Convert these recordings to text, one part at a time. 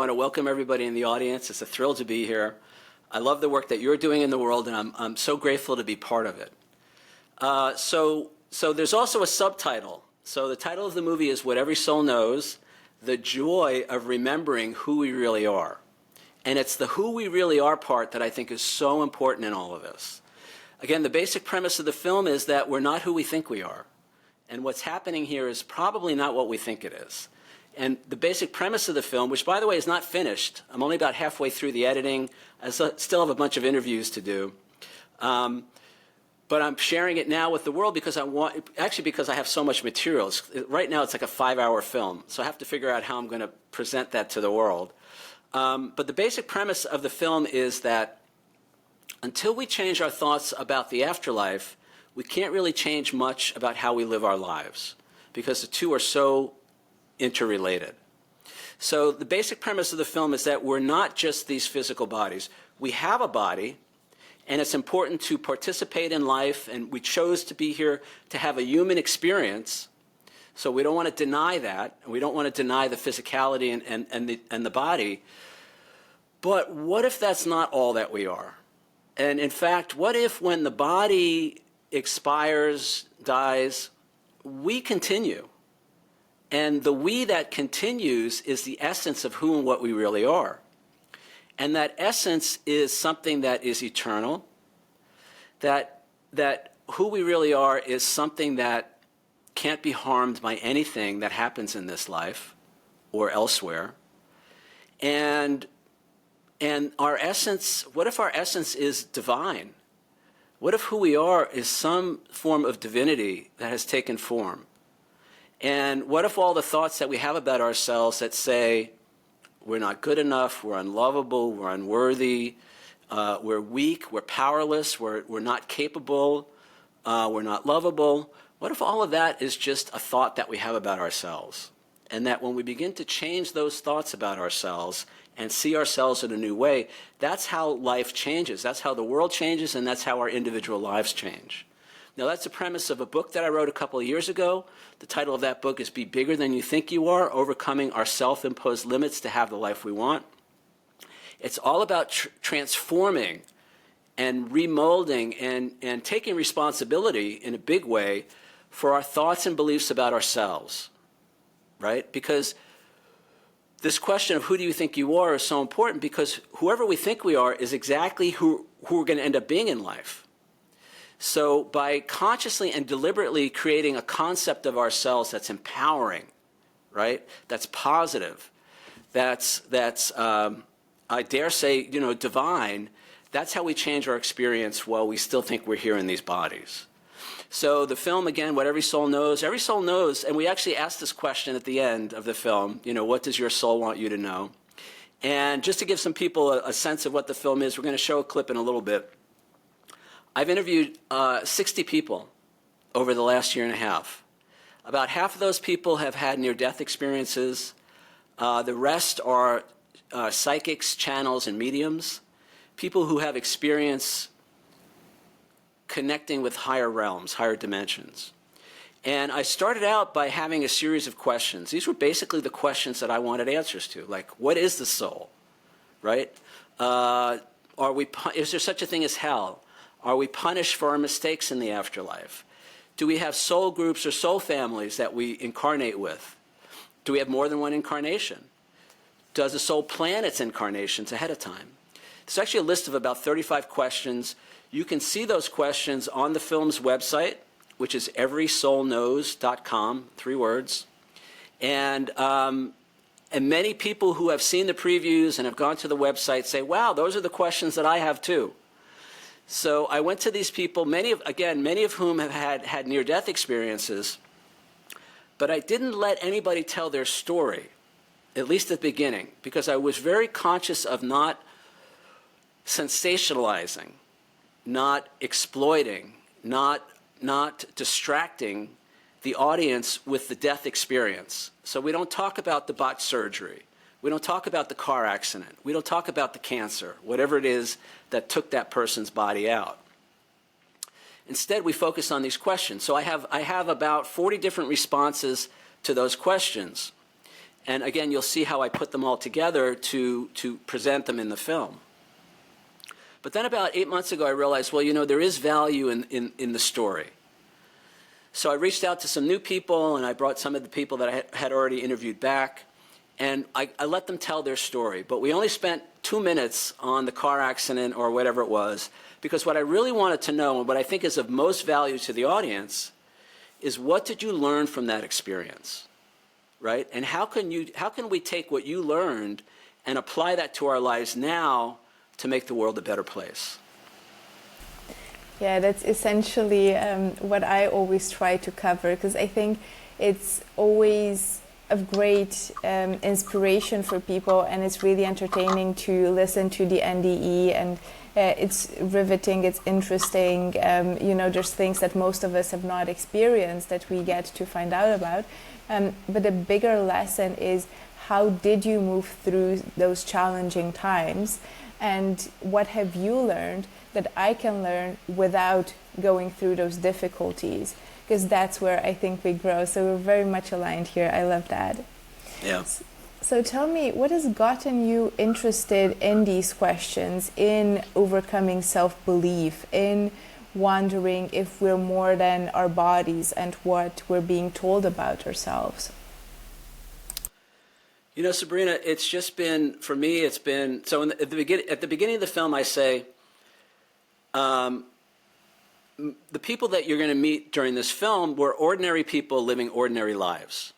I want to welcome everybody in the audience. It's a thrill to be here. I love the work that you're doing in the world, and I'm so grateful to be part of it. So there's also a subtitle. So the title of the movie is What Every Soul Knows, The Joy of Remembering Who We Really Are. And it's the who we really are part that I think is so important in all of this. Again, the basic premise of the film is that we're not who we think we are. And what's happening here is probably not what we think it is. And the basic premise of the film, which, by the way, is not finished. I'm only about halfway through the editing. I still have a bunch of interviews to do. But I'm sharing it now with the world because because I have so much material. Right now, it's like a 5-hour film. So I have to figure out how I'm going to present that to the world. But the basic premise of the film is that until we change our thoughts about the afterlife, we can't really change much about how we live our lives because the two are so interrelated. So the basic premise of the film is that we're not just these physical bodies. We have a body, and it's important to participate in life, and we chose to be here to have a human experience. So we don't want to deny that, and we don't want to deny the physicality and the body. But what if that's not all that we are? And in fact, what if when the body expires, dies, we continue? And the we that continues is the essence of who and what we really are. And that essence is something that is eternal, that who we really are is something that can't be harmed by anything that happens in this life or elsewhere. And our essence, what if our essence is divine? What if who we are is some form of divinity that has taken form? And what if all the thoughts that we have about ourselves that say, we're not good enough, we're unlovable, we're unworthy, we're weak, we're powerless, we're not capable, we're not lovable, what if all of that is just a thought that we have about ourselves? And that when we begin to change those thoughts about ourselves and see ourselves in a new way, that's how life changes. That's how the world changes, and that's how our individual lives change. Now, that's the premise of a book that I wrote a couple of years ago. The title of that book is Be Bigger Than You Think You Are, Overcoming Our Self-Imposed Limits to Have the Life We Want. It's all about transforming and remolding and taking responsibility in a big way for our thoughts and beliefs about ourselves, right? Because this question of who do you think you are is so important because whoever we think we are is exactly who we're going to end up being in life. So by consciously and deliberately creating a concept of ourselves that's empowering, right? That's positive, that's I dare say, divine, that's how we change our experience while we still think we're here in these bodies. So the film, again, What Every Soul Knows, and we actually asked this question at the end of the film, what does your soul want you to know? And just to give some people a sense of what the film is, we're going to show a clip in a little bit. I've interviewed 60 people over the last year and a half. About half of those people have had near-death experiences. The rest are psychics, channels, and mediums, people who have experience connecting with higher realms, higher dimensions. And I started out by having a series of questions. These were basically the questions that I wanted answers to, like, what is the soul, right? Is there such a thing as hell? Are we punished for our mistakes in the afterlife? Do we have soul groups or soul families that we incarnate with? Do we have more than one incarnation? Does the soul plan its incarnations ahead of time? There's actually a list of about 35 questions. You can see those questions on the film's website, which is everysoulknows.com, 3 words. And many people who have seen the previews and have gone to the website say, wow, those are the questions that I have too. So I went to these people, many of whom have had near-death experiences, but I didn't let anybody tell their story, at least at the beginning, because I was very conscious of not sensationalizing, not exploiting, not distracting the audience with the death experience. So we don't talk about the botched surgery. We don't talk about the car accident. We don't talk about the cancer, whatever it is that took that person's body out. Instead, we focus on these questions. So I have about 40 different responses to those questions. And again, you'll see how I put them all together to present them in the film. But then about 8 months ago, I realized, well, there is value in the story. So I reached out to some new people, and I brought some of the people that I had already interviewed back, and I let them tell their story. But we only spent 2 minutes on the car accident or whatever it was, because what I really wanted to know, and what I think is of most value to the audience, is what did you learn from that experience, right? And how can we take what you learned and apply that to our lives now to make the world a better place? Yeah, that's essentially what I always try to cover, because I think it's always of great inspiration for people, and it's really entertaining to listen to the NDE, and it's riveting, it's interesting. There's things that most of us have not experienced that we get to find out about. But the bigger lesson is, how did you move through those challenging times? And what have you learned that I can learn without going through those difficulties? Because that's where I think we grow. So we're very much aligned here. I love that. Yeah. So tell me, what has gotten you interested in these questions, in overcoming self-belief, in wondering if we're more than our bodies and what we're being told about ourselves? Sabrina, it's just been, for me, it's been, so at the beginning of the film, I say, the people that you're going to meet during this film were ordinary people living ordinary lives.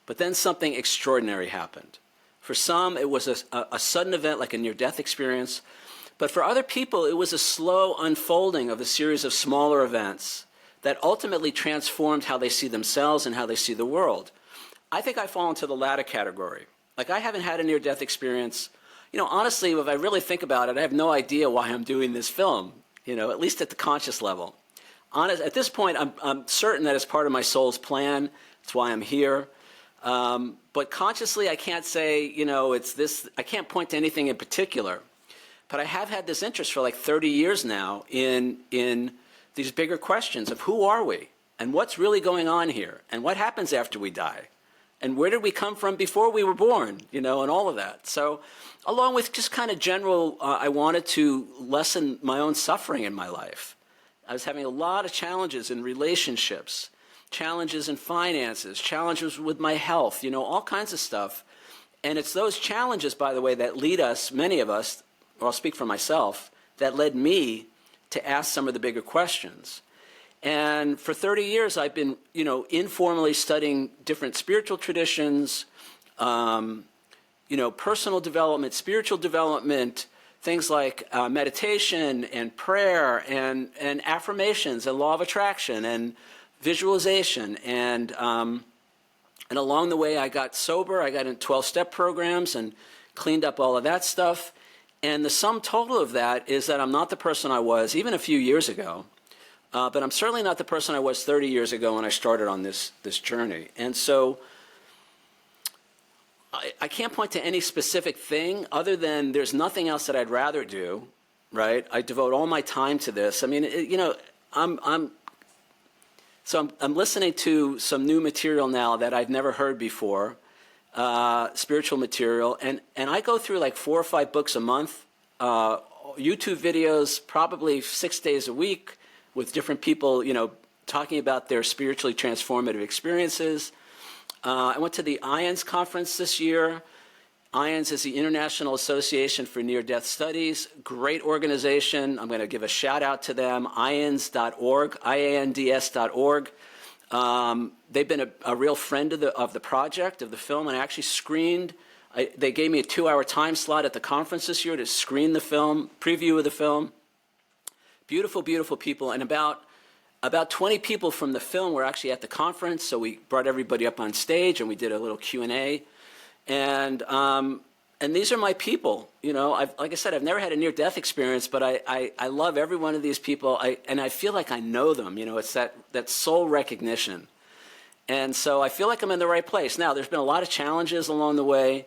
But then something extraordinary happened. For some, it was a sudden event, like a near-death experience. But for other people, it was a slow unfolding of a series of smaller events that ultimately transformed how they see themselves and how they see the world. I think I fall into the latter category. Like, I haven't had a near-death experience. Honestly, if I really think about it, I have no idea why I'm doing this film, at least at the conscious level. At this point, I'm certain that it's part of my soul's plan. It's why I'm here. But consciously, I can't say, it's this. I can't point to anything in particular. But I have had this interest for like 30 years now in these bigger questions of who are we? And what's really going on here? And what happens after we die? And where did we come from before we were born, and all of that. So along with just kind of general, I wanted to lessen my own suffering in my life. I was having a lot of challenges in relationships, challenges in finances, challenges with my health, all kinds of stuff. And it's those challenges, by the way, that lead us, many of us, or I'll speak for myself, that led me to ask some of the bigger questions. And for 30 years, I've been, informally studying different spiritual traditions, personal development, spiritual development, things like meditation and prayer and affirmations and law of attraction and visualization. And along the way, I got sober. I got in 12-step programs and cleaned up all of that stuff. And the sum total of that is that I'm not the person I was even a few years ago. But I'm certainly not the person I was 30 years ago when I started on this journey. And so I can't point to any specific thing other than there's nothing else that I'd rather do, right? I devote all my time to this. I mean, I'm listening to some new material now that I've never heard before, spiritual material, and I go through like 4 or 5 books a month, YouTube videos, probably 6 days a week, with different people, talking about their spiritually transformative experiences. I went to the IONS conference this year. IONS is the International Association for Near-Death Studies. Great organization. I'm going to give a shout out to them, ions.org, IANDS.org. They've been a real friend of the project, of the film, and I actually screened. They gave me a 2-hour time slot at the conference this year to screen the film, preview of the film. Beautiful, beautiful people, and about 20 people from the film were actually at the conference, so we brought everybody up on stage and we did a little Q&A. And these are my people, like I said, I've never had a near-death experience, but I love every one of these people, and I feel like I know them, it's that soul recognition. And so I feel like I'm in the right place. Now, there's been a lot of challenges along the way.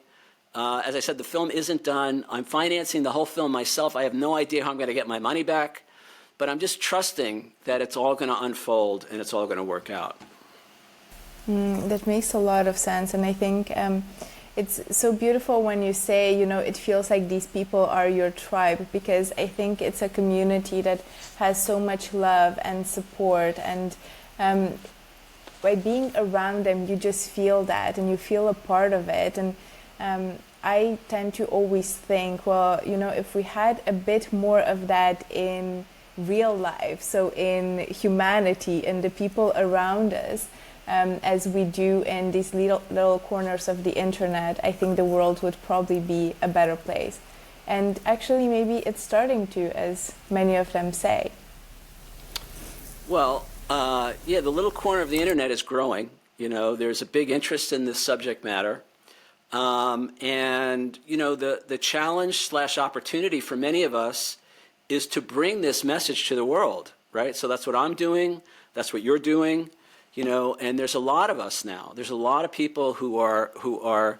As I said, the film isn't done. I'm financing the whole film myself. I have no idea how I'm going to get my money back. But I'm just trusting that it's all going to unfold and it's all going to work out. That makes a lot of sense, and I think it's so beautiful when you say, you know, it feels like these people are your tribe, because I think it's a community that has so much love and support, and by being around them, you just feel that, and you feel a part of it. And I tend to always think, well, you know, if we had a bit more of that in real life, so in humanity and the people around us, as we do in these little corners of the internet, I think the world would probably be a better place. And actually, maybe it's starting to, as many of them say. Well, yeah, the little corner of the internet is growing. You know, there's a big interest in this subject matter. And, you know, the challenge / opportunity for many of us is to bring this message to the world, right? So that's what I'm doing. That's what you're doing. You know, and there's a lot of us now. There's a lot of people who are, I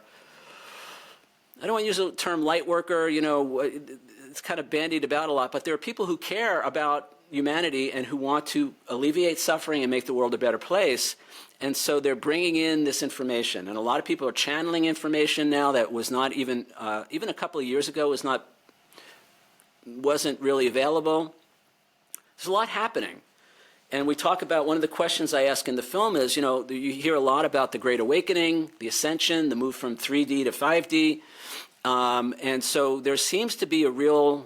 don't want to use the term light worker, you know, it's kind of bandied about a lot, but there are people who care about humanity and who want to alleviate suffering and make the world a better place. And so they're bringing in this information. And a lot of people are channeling information now that was not even a couple of years ago wasn't really available. There's a lot happening. And we talk about, one of the questions I ask in the film is, you know, you hear a lot about the Great Awakening, the Ascension, the move from 3D to 5D. And so there seems to be a real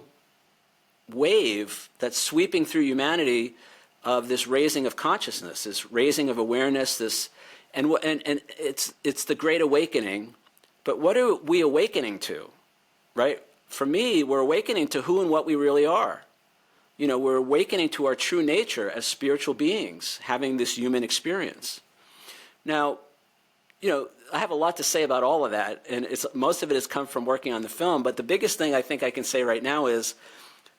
wave that's sweeping through humanity of this raising of consciousness, this raising of awareness, and it's the Great Awakening. But what are we awakening to, right? For me, we're awakening to who and what we really are. You know, we're awakening to our true nature as spiritual beings, having this human experience. Now, you know, I have a lot to say about all of that, and most of it has come from working on the film, but the biggest thing I think I can say right now is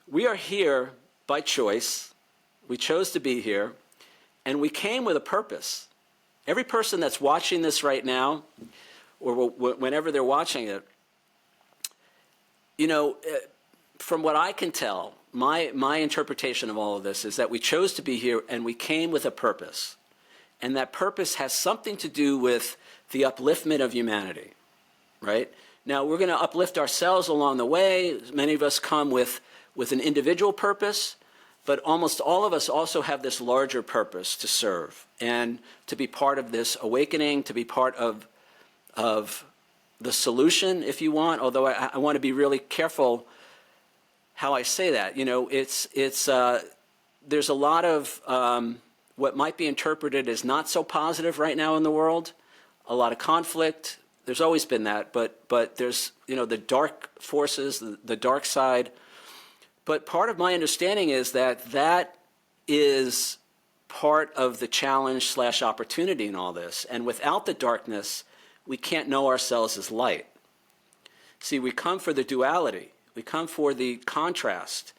we are here by choice. We chose to be here, and we came with a purpose. Every person that's watching this right now, or whenever they're watching it, you know, from what I can tell, my interpretation of all of this is that we chose to be here and we came with a purpose. And that purpose has something to do with the upliftment of humanity, right? Now, we're going to uplift ourselves along the way. Many of us come with an individual purpose, but almost all of us also have this larger purpose to serve and to be part of this awakening, to be part of the solution, if you want, although I want to be really careful how I say that. You know, there's a lot of what might be interpreted as not so positive right now in the world, a lot of conflict. There's always been that, but there's, you know, the dark forces, the dark side. But part of my understanding is that is part of the challenge / opportunity in all this. And without the darkness, we can't know ourselves as light. See, we come for the duality. We come for the contrast.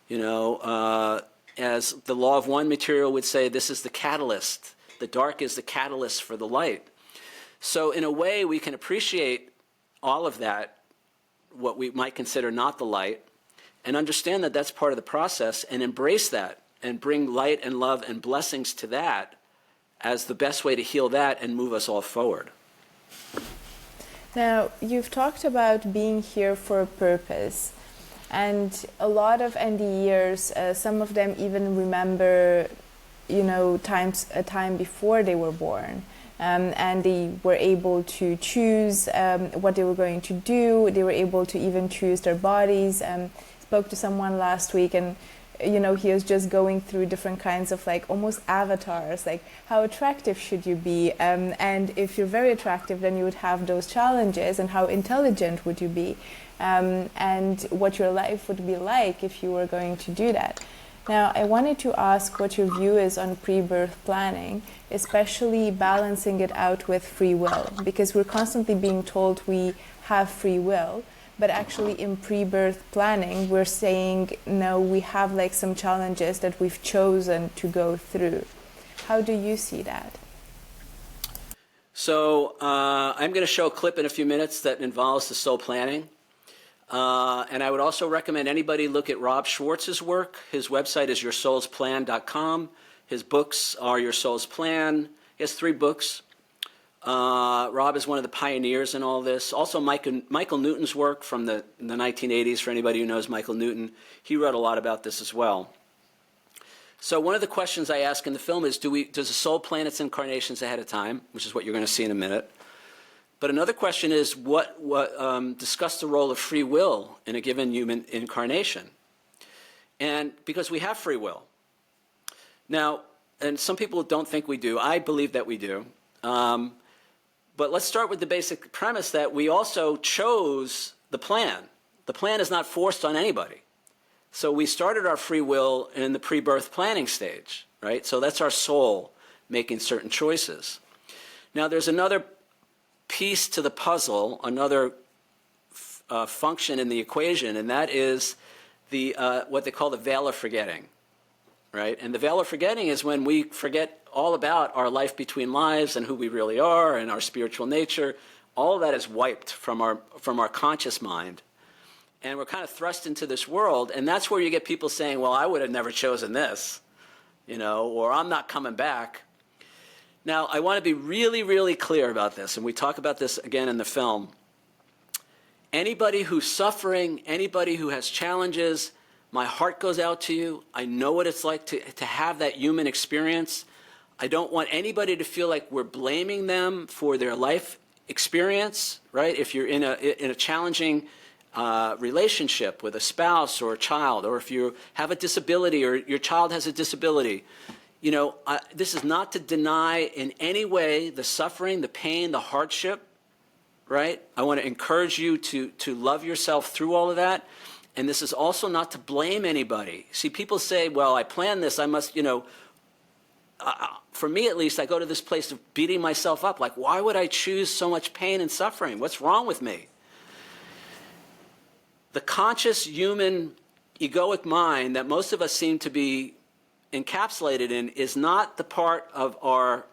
You know, as the law of one material would say, this is the catalyst. The dark is the catalyst for the light. So in a way, we can appreciate all of that, what we might consider not the light, and understand that that's part of the process, and embrace that, and bring light and love and blessings to that as the best way to heal that and move us all forward. Now, you've talked about being here for a purpose, and a lot of NDEers, some of them even remember, you know, a time before they were born, and they were able to choose what they were going to do. They were able to even choose their bodies. Spoke to someone last week, and you know, he was just going through different kinds of like almost avatars, like how attractive should you be, and if you're very attractive, then you would have those challenges, and how intelligent would you be, and what your life would be like if you were going to do that. Now, I wanted to ask what your view is on pre-birth planning, especially balancing it out with free will, because we're constantly being told we have free will, but actually in pre-birth planning, we're saying, no, we have like some challenges that we've chosen to go through. How do you see that? So I'm going to show a clip in a few minutes that involves the soul planning. And I would also recommend anybody look at Rob Schwartz's work. His website is yoursoulsplan.com. His books are Your Soul's Plan. He has 3 books. Rob is one of the pioneers in all this. Also, Michael Newton's work from the 1980s, for anybody who knows Michael Newton, he wrote a lot about this as well. So one of the questions I ask in the film is, does the soul plan its incarnations ahead of time, which is what you're going to see in a minute. But another question is, discuss the role of free will in a given human incarnation. And because we have free will. Now, and some people don't think we do. I believe that we do. But let's start with the basic premise that we also chose the plan. The plan is not forced on anybody. So we started our free will in the pre-birth planning stage, right? So that's our soul making certain choices. Now there's another piece to the puzzle, another function in the equation, and that is the what they call the veil of forgetting, right? And the veil of forgetting is when we forget all about our life between lives and who we really are and our spiritual nature. All of that is wiped from our conscious mind. And we're kind of thrust into this world, and that's where you get people saying, well, I would have never chosen this, or I'm not coming back. Now, I want to be really, really clear about this, and we talk about this again in the film. Anybody who's suffering, anybody who has challenges, my heart goes out to you. I know what it's like to have that human experience. I don't want anybody to feel like we're blaming them for their life experience, right? If you're in a challenging relationship with a spouse or a child, or if you have a disability or your child has a disability, this is not to deny in any way the suffering, the pain, the hardship, right? I want to encourage you to love yourself through all of that. And this is also not to blame anybody. See, people say, well, I planned this, I must, for me at least, I go to this place of beating myself up. Like, why would I choose so much pain and suffering? What's wrong with me? The conscious human egoic mind that most of us seem to be encapsulated in is not the part of our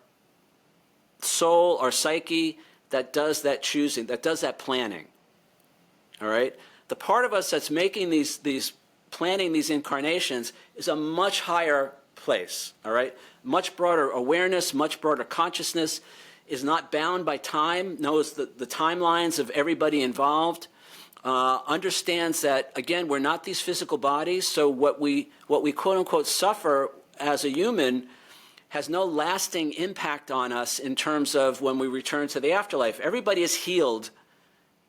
soul, our psyche, that does that choosing, that does that planning. All right? The part of us that's making planning these incarnations is a much higher place. All right? Much broader awareness, much broader consciousness, is not bound by time, knows the timelines of everybody involved. Understands that, again, we're not these physical bodies, so what we quote unquote suffer as a human has no lasting impact on us in terms of when we return to the afterlife. Everybody is healed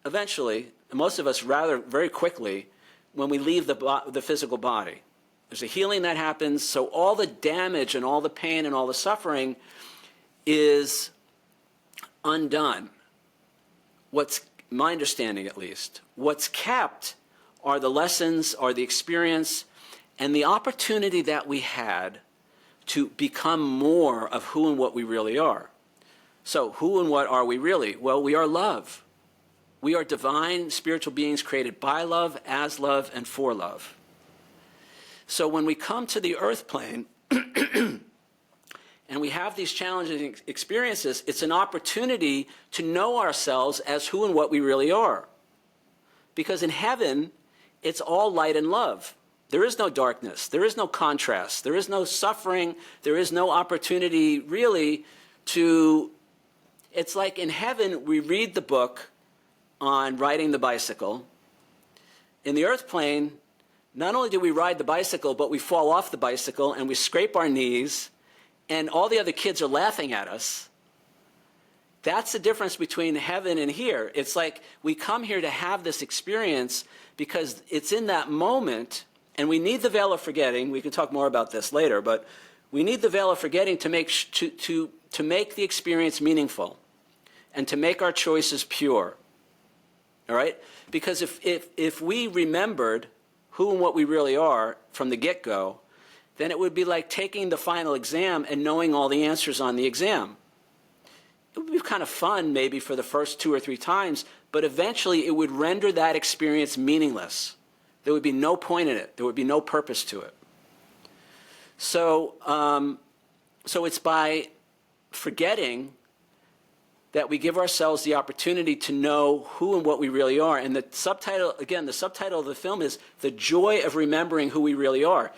eventually, and most of us rather very quickly, when we leave the physical body. There's a healing that happens, so all the damage and all the pain and all the suffering is undone. What's my understanding at least, what's kept are the lessons, are the experience, and the opportunity that we had to become more of who and what we really are. So who and what are we really? Well, we are love. We are divine spiritual beings created by love, as love, and for love. So when we come to the earth plane, and we have these challenging experiences, it's an opportunity to know ourselves as who and what we really are. Because in heaven, it's all light and love. There is no darkness. There is no contrast. There is no suffering. There is no opportunity really to... It's like in heaven, we read the book on riding the bicycle. In the earth plane, not only do we ride the bicycle, but we fall off the bicycle and we scrape our knees, and all the other kids are laughing at us. That's the difference between heaven and here. It's like we come here to have this experience because it's in that moment, and we need the veil of forgetting. We can talk more about this later, but we need the veil of forgetting to make the experience meaningful and to make our choices pure. All right? Because if we remembered who and what we really are from the get-go, then it would be like taking the final exam and knowing all the answers on the exam. It would be kind of fun maybe for the first 2 or 3 times, but eventually it would render that experience meaningless. There would be no point in it. There would be no purpose to it. So it's by forgetting that we give ourselves the opportunity to know who and what we really are. And the subtitle, again, the subtitle of the film is The Joy of Remembering Who We Really Are.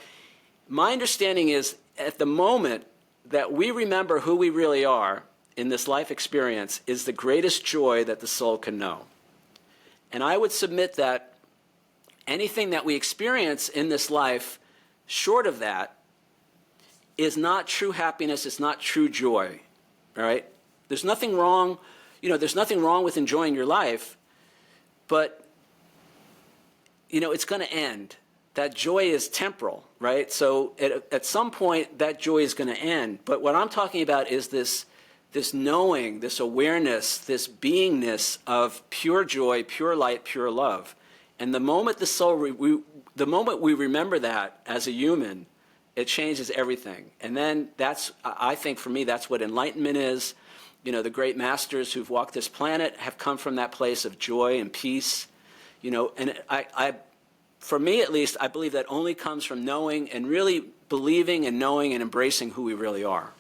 My understanding is at the moment that we remember who we really are in this life experience is the greatest joy that the soul can know. And I would submit that anything that we experience in this life short of that is not true happiness, it's not true joy, all right? There's nothing wrong, there's nothing wrong with enjoying your life, but, it's going to end. That joy is temporal, right? So at some point, that joy is going to end. But what I'm talking about is this knowing, this awareness, this beingness of pure joy, pure light, pure love. And the moment the moment we remember that as a human, it changes everything. And then I think for me, that's what enlightenment is. The great masters who've walked this planet have come from that place of joy and peace. And for me at least, I believe that only comes from knowing and really believing and knowing and embracing who we really are.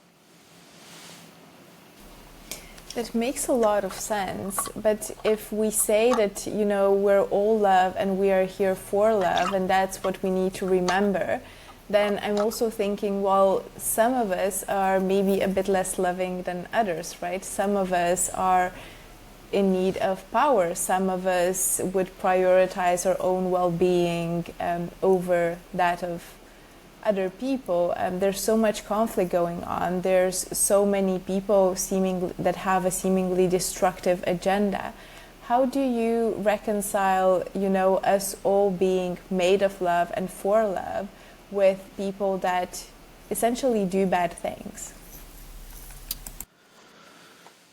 That makes a lot of sense. But if we say that, we're all love and we are here for love, and that's what we need to remember, then I'm also thinking, well, some of us are maybe a bit less loving than others, right? Some of us are in need of power. Some of us would prioritize our own well-being over that of other people. There's so much conflict going on. There's so many people that have a seemingly destructive agenda. How do you reconcile, us all being made of love and for love with people that essentially do bad things?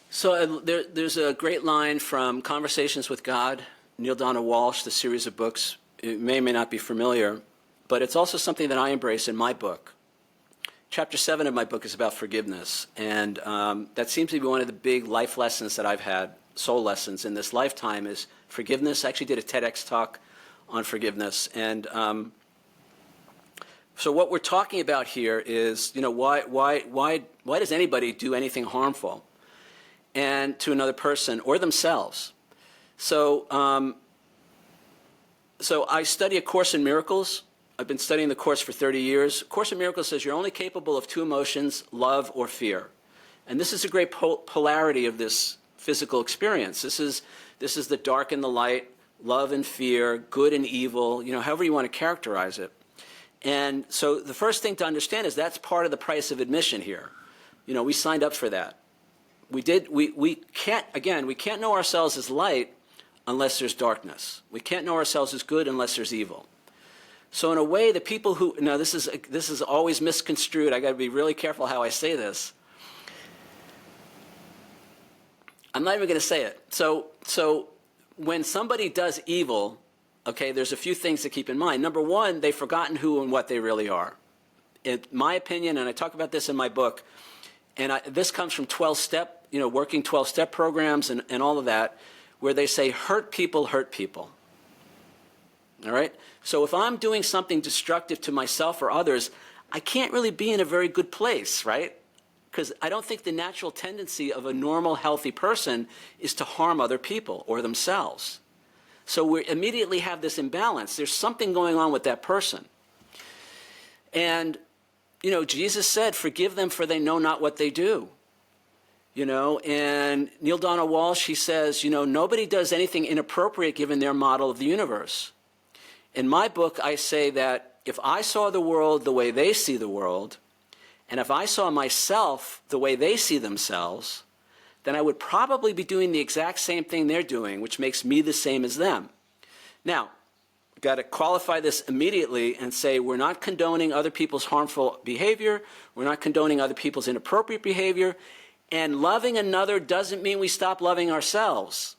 So there's a great line from Conversations with God, Neale Donald Walsch, the series of books. It may or may not be familiar, but it's also something that I embrace in my book. Chapter 7 of my book is about forgiveness, and that seems to be one of the big life lessons that I've had, soul lessons in this lifetime, is forgiveness. I actually did a TEDx talk on forgiveness, and so what we're talking about here is, why does anybody do anything harmful and to another person or themselves? So I study A Course in Miracles. I've been studying the Course for 30 years. A Course in Miracles says you're only capable of two emotions, love or fear. And this is a great polarity of this physical experience. This is the dark and the light, love and fear, good and evil, however you want to characterize it. And so the first thing to understand is that's part of the price of admission here. We signed up for that. We can't know ourselves as light unless there's darkness. We can't know ourselves as good unless there's evil. So in a way, the people who, now this is always misconstrued. I got to be really careful how I say this. I'm not even going to say it. So when somebody does evil, okay, there's a few things to keep in mind. Number one, they've forgotten who and what they really are. In my opinion, and I talk about this in my book, and this comes from 12-step, working 12-step programs and all of that, where they say hurt people hurt people. All right? So if I'm doing something destructive to myself or others, I can't really be in a very good place, right? Because I don't think the natural tendency of a normal, healthy person is to harm other people or themselves. So we immediately have this imbalance. There's something going on with that person. And, Jesus said, forgive them for they know not what they do. And Neale Donald Walsch, he says, nobody does anything inappropriate given their model of the universe. In my book, I say that if I saw the world the way they see the world, and if I saw myself the way they see themselves, then I would probably be doing the exact same thing they're doing, which makes me the same as them. Now, I've got to qualify this immediately and say we're not condoning other people's harmful behavior, we're not condoning other people's inappropriate behavior, and loving another doesn't mean we stop loving ourselves.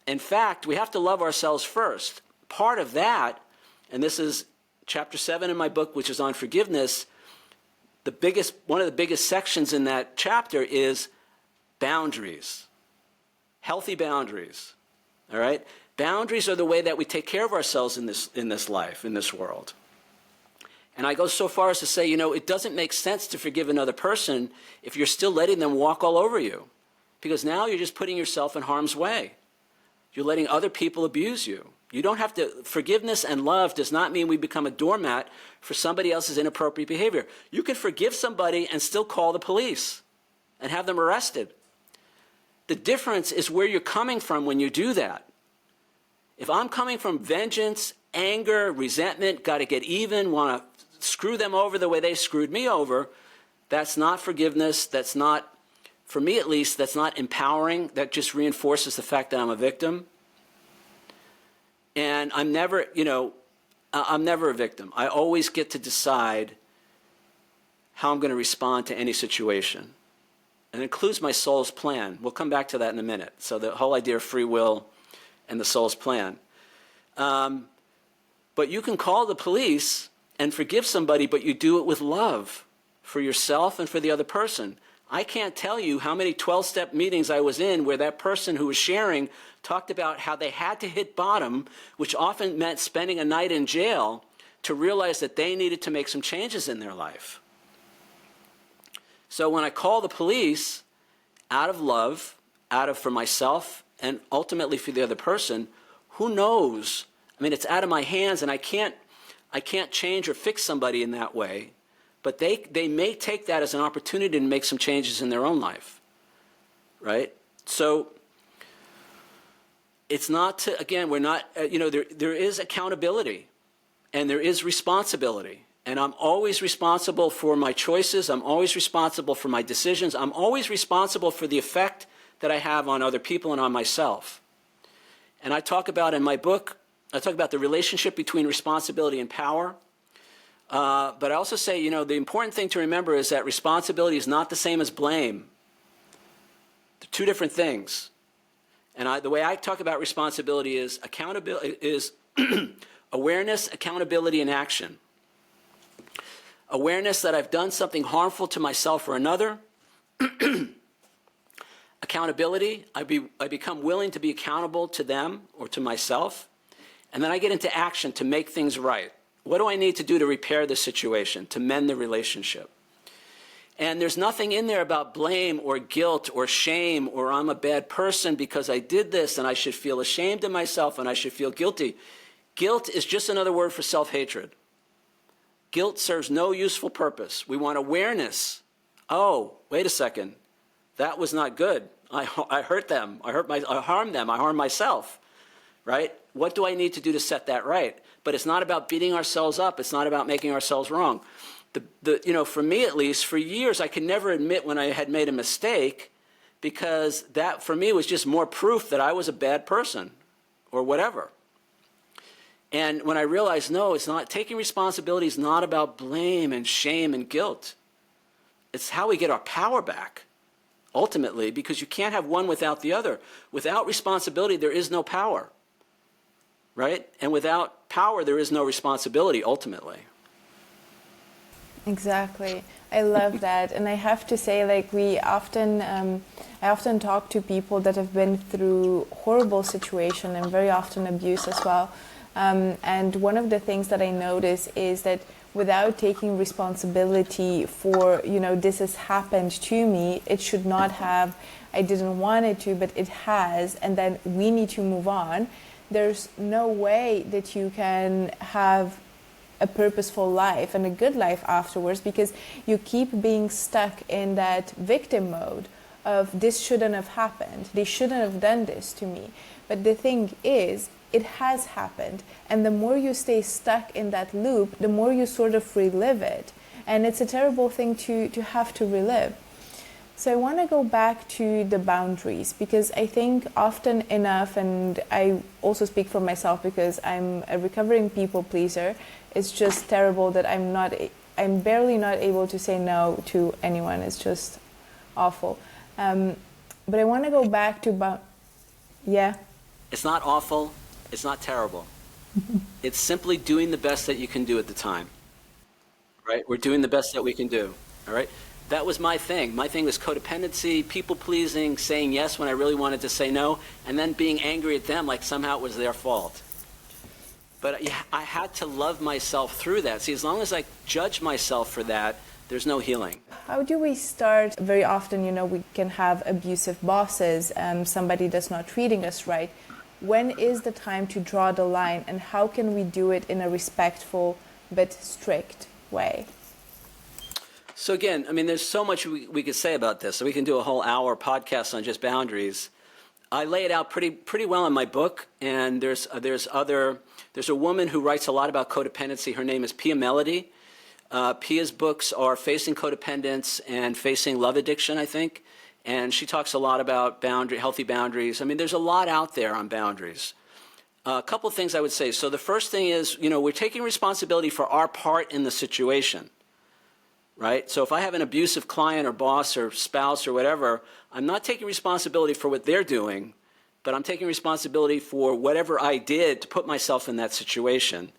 In fact, we have to love ourselves first. Part of that, and this is chapter 7 in my book, which is on forgiveness, one of the biggest sections in that chapter is boundaries, healthy boundaries, all right? Boundaries are the way that we take care of ourselves in this life, in this world. And I go so far as to say, it doesn't make sense to forgive another person if you're still letting them walk all over you, because now you're just putting yourself in harm's way. You're letting other people abuse you. You don't have to, forgiveness and love does not mean we become a doormat for somebody else's inappropriate behavior. You can forgive somebody and still call the police and have them arrested. The difference is where you're coming from when you do that. If I'm coming from vengeance, anger, resentment, got to get even, want to screw them over the way they screwed me over, that's not forgiveness. That's not, for me at least, that's not empowering. That just reinforces the fact that I'm a victim. And I'm never, I'm never a victim. I always get to decide how I'm going to respond to any situation. And it includes my soul's plan. We'll come back to that in a minute. So the whole idea of free will and the soul's plan. But you can call the police and forgive somebody, but you do it with love for yourself and for the other person. I can't tell you how many 12-step meetings I was in where that person who was sharing talked about how they had to hit bottom, which often meant spending a night in jail, to realize that they needed to make some changes in their life. So when I call the police, out of love, for myself, and ultimately for the other person, who knows? I mean, it's out of my hands, and I can't change or fix somebody in that way. But they may take that as an opportunity to make some changes in their own life, right? So it's not to, again, we're not, there is accountability and there is responsibility. And I'm always responsible for my choices. I'm always responsible for my decisions. I'm always responsible for the effect that I have on other people and on myself. And I talk about in my book, I talk about the relationship between responsibility and power. But I also say, the important thing to remember is that responsibility is not the same as blame. They're two different things. And the way I talk about responsibility is accountability is awareness, accountability, and action. Awareness that I've done something harmful to myself or another. Accountability, I become willing to be accountable to them or to myself. And then I get into action to make things right. What do I need to do to repair the situation, to mend the relationship? And there's nothing in there about blame or guilt or shame or I'm a bad person because I did this and I should feel ashamed of myself and I should feel guilty. Guilt is just another word for self-hatred. Guilt serves no useful purpose. We want awareness. Oh, wait a second. That was not good. I hurt them. I harmed them. I harmed myself. Right? What do I need to do to set that right? But it's not about beating ourselves up. It's not about making ourselves wrong. For me at least, for years, I could never admit when I had made a mistake because that, for me, was just more proof that I was a bad person or whatever. And when I realized, no, it's not, taking responsibility is not about blame and shame and guilt. It's how we get our power back, ultimately, because you can't have one without the other. Without responsibility, there is no power. Right? And without power, there is no responsibility, ultimately. Exactly. I love that. And I have to say, I often talk to people that have been through horrible situation and very often abuse as well. And one of the things that I notice is that without taking responsibility for, this has happened to me, it should not have, I didn't want it to, but it has, and then we need to move on. There's no way that you can have a purposeful life and a good life afterwards because you keep being stuck in that victim mode of this shouldn't have happened. They shouldn't have done this to me. But the thing is, it has happened. And the more you stay stuck in that loop, the more you sort of relive it. And it's a terrible thing to have to relive. So I want to go back to the boundaries because I think often enough, and I also speak for myself because I'm a recovering people pleaser, it's just terrible that I'm barely not able to say no to anyone. It's just awful. But I want to go back to, yeah? It's not awful. It's not terrible. It's simply doing the best that you can do at the time. Right? We're doing the best that we can do. All right? That was my thing. My thing was codependency, people-pleasing, saying yes when I really wanted to say no, and then being angry at them like somehow it was their fault. But I had to love myself through that. See, as long as I judge myself for that, there's no healing. How do we start? Very often, we can have abusive bosses, somebody that's not treating us right. When is the time to draw the line, and how can we do it in a respectful but strict way? So again, I mean, there's so much we could say about this. So we can do a whole hour podcast on just boundaries. I lay it out pretty well in my book, and there's a woman who writes a lot about codependency. Her name is Pia Melody. Pia's books are Facing Codependence and Facing Love Addiction, I think. And she talks a lot about healthy boundaries. I mean, there's a lot out there on boundaries. A couple of things I would say. So the first thing is, we're taking responsibility for our part in the situation, right? So if I have an abusive client or boss or spouse or whatever, I'm not taking responsibility for what they're doing, but I'm taking responsibility for whatever I did to put myself in that situation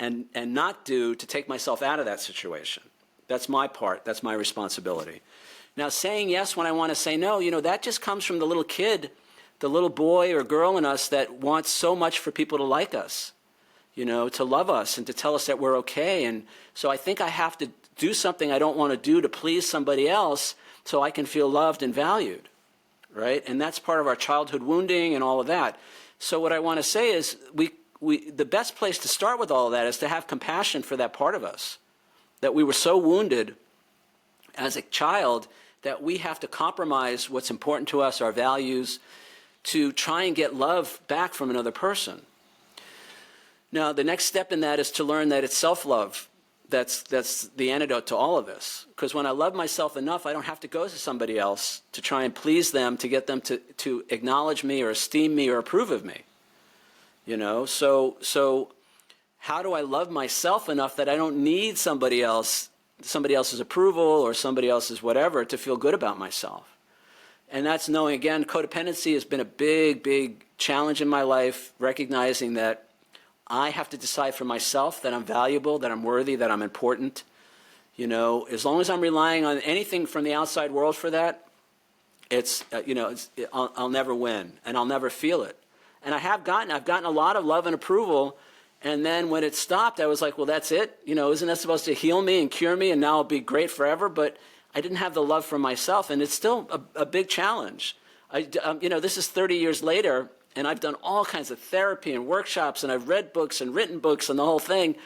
and not do to take myself out of that situation. That's my part. That's my responsibility. Now, saying yes when I want to say no, that just comes from the little kid, the little boy or girl in us that wants so much for people to like us, to love us and to tell us that we're okay. And so I think I have to do something I don't want to do to please somebody else so I can feel loved and valued, right? And that's part of our childhood wounding and all of that. So what I want to say is the best place to start with all of that is to have compassion for that part of us, that we were so wounded as a child that we have to compromise what's important to us, our values, to try and get love back from another person. Now, the next step in that is to learn that it's self-love. That's the antidote to all of this. Because when I love myself enough, I don't have to go to somebody else to try and please them, to get them to acknowledge me or esteem me or approve of me. So how do I love myself enough that I don't need somebody else's approval or somebody else's whatever to feel good about myself? And that's knowing, again, codependency has been a big, big challenge in my life, recognizing that I have to decide for myself that I'm valuable, that I'm worthy, that I'm important. As long as I'm relying on anything from the outside world for that, I'll never win and I'll never feel it. And I've gotten a lot of love and approval. And then when it stopped, I was like, well, that's it. Isn't that supposed to heal me and cure me and now I'll be great forever? But I didn't have the love for myself, and it's still a big challenge. This is 30 years later, and I've done all kinds of therapy and workshops, and I've read books and written books and the whole thing.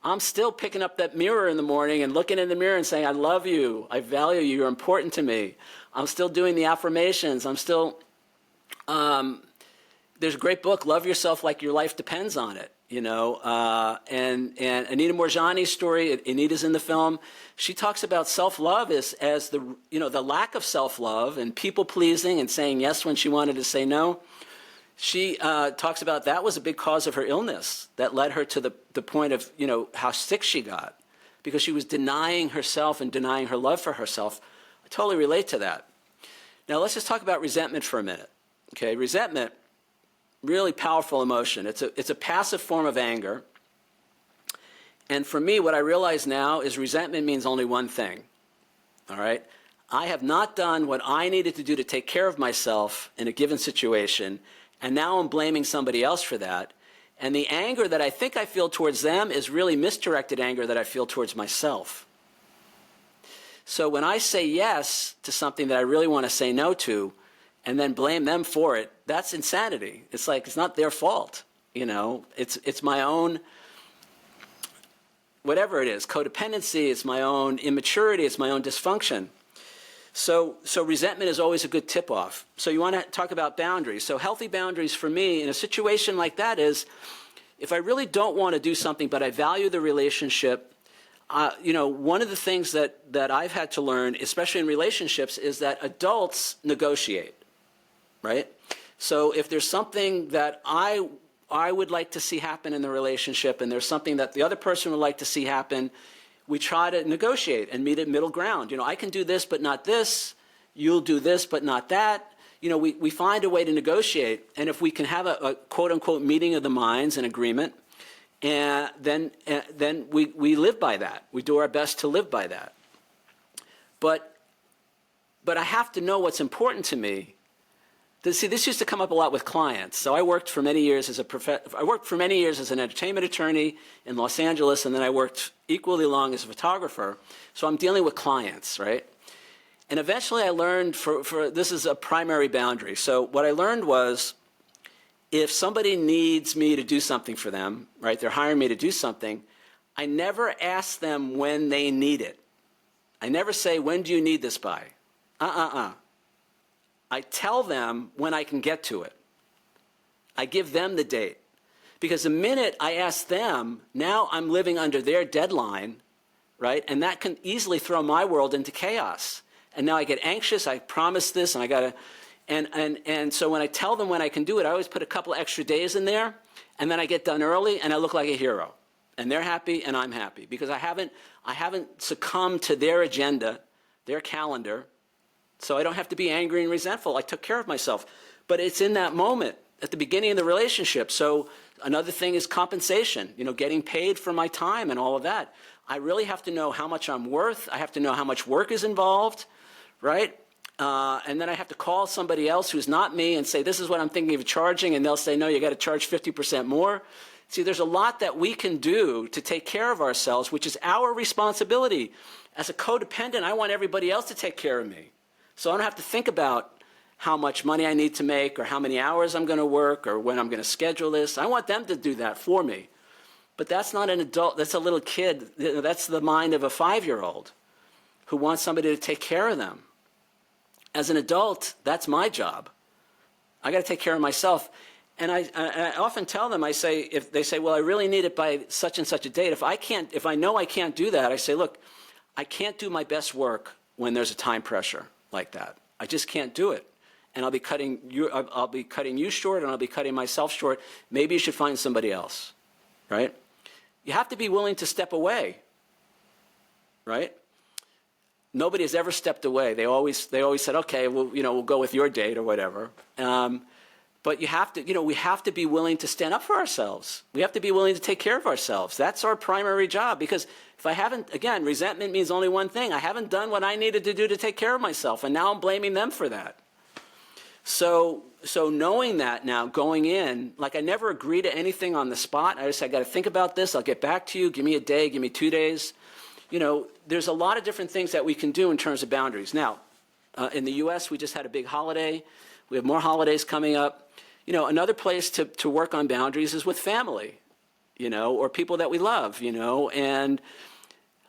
I'm still picking up that mirror in the morning and looking in the mirror and saying, I love you, I value you, you're important to me. I'm still doing the affirmations. I'm still, there's a great book, Love Yourself Like Your Life Depends on It. And Anita Moorjani's story, Anita's in the film, she talks about self-love as the lack of self-love and people-pleasing and saying yes when she wanted to say no. She talks about that was a big cause of her illness that led her to the point of, how sick she got because she was denying herself and denying her love for herself. I totally relate to that. Now, let's just talk about resentment for a minute. Okay, resentment, really powerful emotion. It's a passive form of anger. And for me, what I realize now is resentment means only one thing, all right? I have not done what I needed to do to take care of myself in a given situation, and now I'm blaming somebody else for that. And the anger that I think I feel towards them is really misdirected anger that I feel towards myself. So when I say yes to something that I really want to say no to, and then blame them for it, that's insanity. It's like, it's not their fault, It's my own, whatever it is, codependency, it's my own immaturity, it's my own dysfunction. So resentment is always a good tip-off. So you want to talk about boundaries. So healthy boundaries for me in a situation like that is, if I really don't want to do something, but I value the relationship, one of the things that I've had to learn, especially in relationships, is that adults negotiate. Right? So if there's something that I would like to see happen in the relationship and there's something that the other person would like to see happen, we try to negotiate and meet at middle ground. I can do this but not this. You'll do this but not that. We find a way to negotiate. And if we can have a quote-unquote meeting of the minds, an agreement, and then we live by that. We do our best to live by that. But I have to know what's important to me. See, this used to come up a lot with clients. So I worked for many years as an entertainment attorney in Los Angeles, and then I worked equally long as a photographer. So I'm dealing with clients, right? And eventually I learned this is a primary boundary. So what I learned was, if somebody needs me to do something for them, right? They're hiring me to do something. I never ask them when they need it. I never say, when do you need this by? I tell them when I can get to it. I give them the date. Because the minute I ask them, now I'm living under their deadline, right? And that can easily throw my world into chaos. And now I get anxious, I promise this, and I gotta, and so when I tell them when I can do it, I always put a couple extra days in there, and then I get done early, and I look like a hero. And they're happy, and I'm happy. Because I haven't succumbed to their agenda, their calendar, so I don't have to be angry and resentful. I took care of myself. But it's in that moment, at the beginning of the relationship. So another thing is compensation, getting paid for my time and all of that. I really have to know how much I'm worth. I have to know how much work is involved, right? And then I have to call somebody else who's not me and say, this is what I'm thinking of charging. And they'll say, no, you got to charge 50% more. See, there's a lot that we can do to take care of ourselves, which is our responsibility. As a codependent, I want everybody else to take care of me. So I don't have to think about how much money I need to make or how many hours I'm going to work or when I'm going to schedule this. I want them to do that for me. But that's not an adult. That's a little kid. That's the mind of a 5-year-old who wants somebody to take care of them. As an adult, that's my job. I got to take care of myself. And I often tell them, I say, if they say, well, I really need it by such and such a date. If I know I can't do that, I say, look, I can't do my best work when there's a time pressure like that. I just can't do it. And I'll be cutting you short, and I'll be cutting myself short. Maybe you should find somebody else, right? You have to be willing to step away, right? Nobody has ever stepped away. They always said, okay, well, we'll go with your date or whatever. But you have to, we have to be willing to stand up for ourselves. We have to be willing to take care of ourselves. That's our primary job. Because if I haven't, again, resentment means only one thing. I haven't done what I needed to do to take care of myself, and now I'm blaming them for that. So knowing that now, going in, like I never agree to anything on the spot. I just say, I got to think about this. I'll get back to you. Give me a day. Give me 2 days. There's a lot of different things that we can do in terms of boundaries. Now, in the U.S., we just had a big holiday. We have more holidays coming up. Another place to work on boundaries is with family, or people that we love, and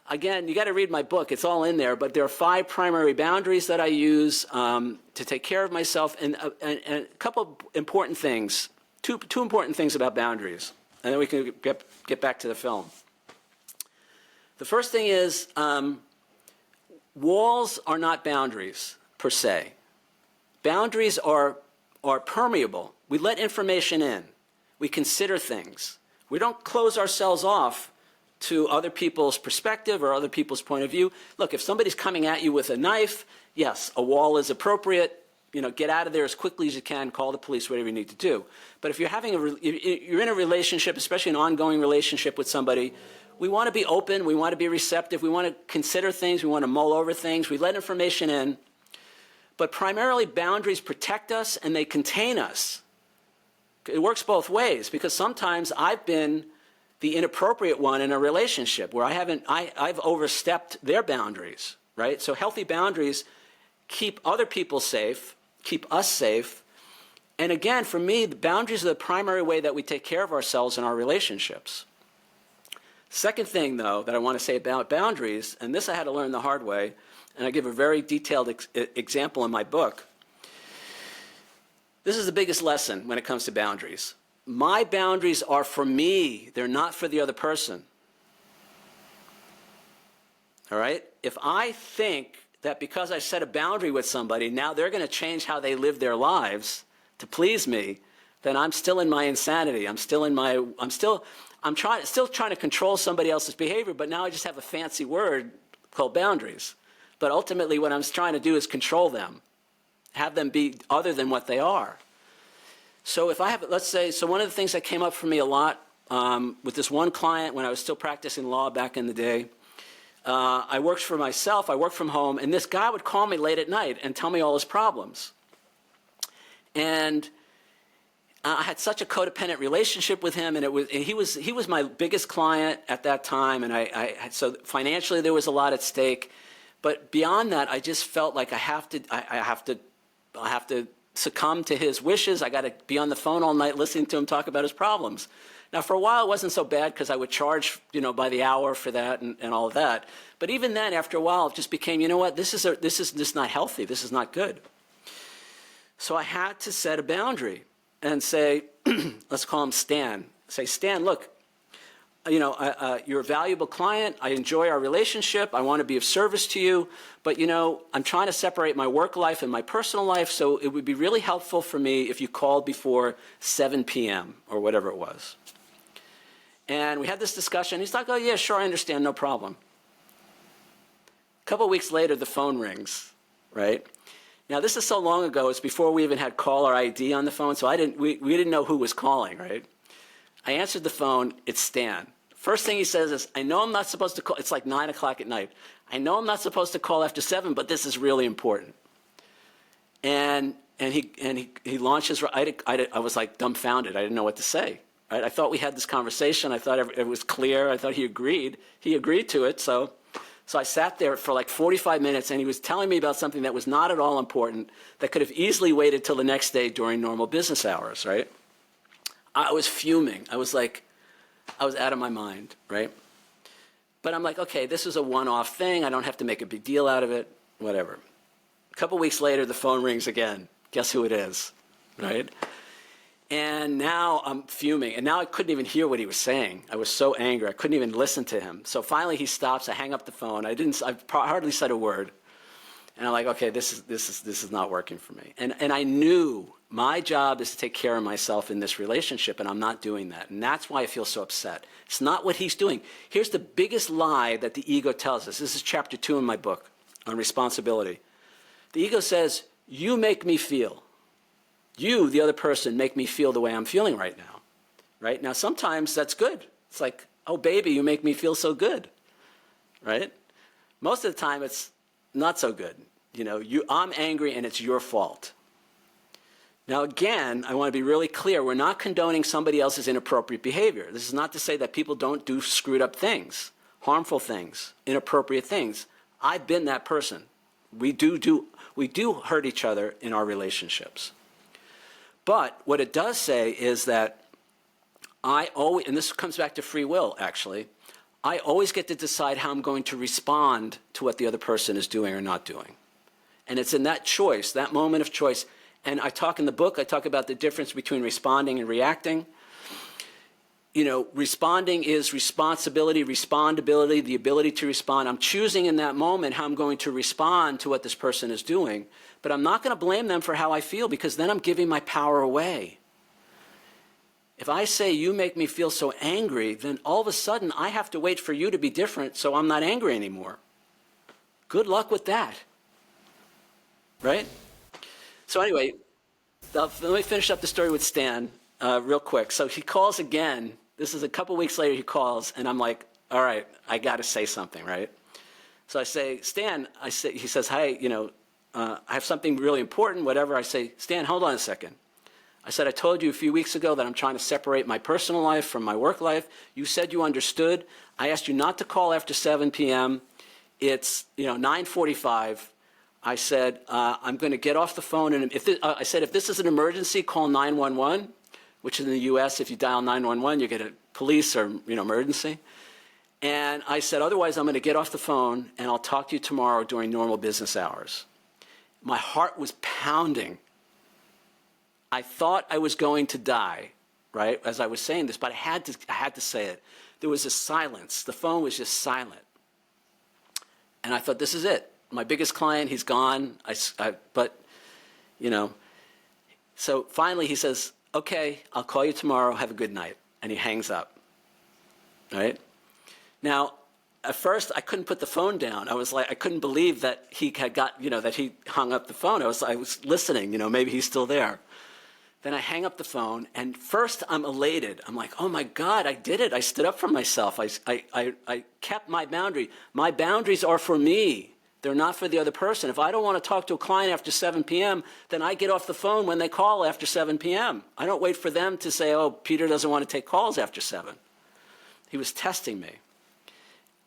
again, you got to read my book. It's all in there, but there are 5 primary boundaries that I use to take care of myself, and a couple of important things, two important things about boundaries, and then we can get back to the film. The first thing is walls are not boundaries per se. Boundaries are permeable. We let information in. We consider things. We don't close ourselves off to other people's perspective or other people's point of view. Look, if somebody's coming at you with a knife, yes, a wall is appropriate. Get out of there as quickly as you can, call the police, whatever you need to do. But if you're in a relationship, especially an ongoing relationship with somebody, we want to be open, we want to be receptive, we want to consider things, we want to mull over things, we let information in. But primarily, boundaries protect us and they contain us. It works both ways, because sometimes I've been the inappropriate one in a relationship where I've overstepped their boundaries, right? So healthy boundaries keep other people safe, keep us safe. And again, for me, the boundaries are the primary way that we take care of ourselves in our relationships. Second thing, though, that I want to say about boundaries, and this I had to learn the hard way, and I give a very detailed example in my book. This is the biggest lesson when it comes to boundaries. My boundaries are for me. They're not for the other person. All right? If I think that because I set a boundary with somebody, now they're going to change how they live their lives to please me, then I'm still in my insanity. I'm still trying to control somebody else's behavior, but now I just have a fancy word called boundaries. But ultimately, what I'm trying to do is control them, have them be other than what they are. So if I have, let's say, so one of the things that came up for me a lot with this one client when I was still practicing law back in the day, I worked for myself, I worked from home, and this guy would call me late at night and tell me all his problems. And I had such a codependent relationship with him, and he was my biggest client at that time, and so financially there was a lot at stake. But beyond that, I just felt like I have to succumb to his wishes. I got to be on the phone all night listening to him talk about his problems. Now, for a while, it wasn't so bad because I would charge, by the hour for that and all of that. But even then, after a while, it just became, you know what, this is just not healthy. This is not good. So I had to set a boundary and say, let's call him Stan. Say, Stan, look, you're a valuable client. I enjoy our relationship. I want to be of service to you. But, I'm trying to separate my work life and my personal life, so it would be really helpful for me if you called before 7 p.m. or whatever it was. And we had this discussion. He's like, oh, yeah, sure, I understand, no problem. A couple of weeks later, the phone rings, right? Now, this is so long ago. It's before we even had caller ID on the phone, so we didn't know who was calling, right? I answered the phone. It's Stan. First thing he says is, I know I'm not supposed to call. It's like 9 o'clock at night. I know I'm not supposed to call after 7, but this is really important. And he launches. I was like dumbfounded. I didn't know what to say. Right? I thought we had this conversation. I thought it was clear. I thought he agreed. He agreed to it. So I sat there for like 45 minutes, and he was telling me about something that was not at all important, that could have easily waited till the next day during normal business hours, right? I was fuming. I was out of my mind, right? But I'm like, okay, this is a one-off thing. I don't have to make a big deal out of it, whatever. A couple weeks later, the phone rings again. Guess who it is, right? And now I'm fuming. And now I couldn't even hear what he was saying. I was so angry. I couldn't even listen to him. So finally he stops. I hang up the phone. I hardly said a word. And I'm like, okay, this is not working for me. And I knew my job is to take care of myself in this relationship, and I'm not doing that. And that's why I feel so upset. It's not what he's doing. Here's the biggest lie that the ego tells us. This is chapter 2 in my book on responsibility. The ego says, you make me feel. You, the other person, make me feel the way I'm feeling right now. Right? Now, sometimes that's good. It's like, oh, baby, you make me feel so good. Right? Most of the time, it's not so good. I'm angry, and it's your fault. Now, again, I want to be really clear. We're not condoning somebody else's inappropriate behavior. This is not to say that people don't do screwed up things, harmful things, inappropriate things. I've been that person. We do hurt each other in our relationships. But what it does say is that I always, and this comes back to free will, actually, I always get to decide how I'm going to respond to what the other person is doing or not doing. And it's in that choice, that moment of choice. And I talk in the book, I talk about the difference between responding and reacting. Responding is responsibility, respondability, the ability to respond. I'm choosing in that moment how I'm going to respond to what this person is doing. But I'm not going to blame them for how I feel, because then I'm giving my power away. If I say you make me feel so angry, then all of a sudden I have to wait for you to be different so I'm not angry anymore. Good luck with that. Right? So anyway, let me finish up the story with Stan real quick. So he calls again. This is a couple weeks later he calls, and I'm like, all right, I got to say something, right? So I say, Stan, he says, hi, I have something really important, whatever. I say, Stan, hold on a second. I said, I told you a few weeks ago that I'm trying to separate my personal life from my work life. You said you understood. I asked you not to call after 7 p.m. It's 9:45. I said, I'm going to get off the phone. And I said, if this is an emergency, call 911, which in the U.S., if you dial 911, you get a police or emergency. And I said, otherwise, I'm going to get off the phone, and I'll talk to you tomorrow during normal business hours. My heart was pounding. I thought I was going to die, right, as I was saying this, but I had to say it. There was a silence. The phone was just silent. And I thought, this is it. My biggest client, he's gone. So finally he says, okay, I'll call you tomorrow. Have a good night. And he hangs up, right? Now, at first, I couldn't put the phone down. I was like, I couldn't believe that he had that he hung up the phone. I was listening, maybe he's still there. Then I hang up the phone, and first I'm elated. I'm like, oh my God, I did it. I stood up for myself. I kept my boundary. My boundaries are for me. They're not for the other person. If I don't want to talk to a client after 7 p.m., then I get off the phone when they call after 7 p.m. I don't wait for them to say, oh, Peter doesn't want to take calls after 7. He was testing me.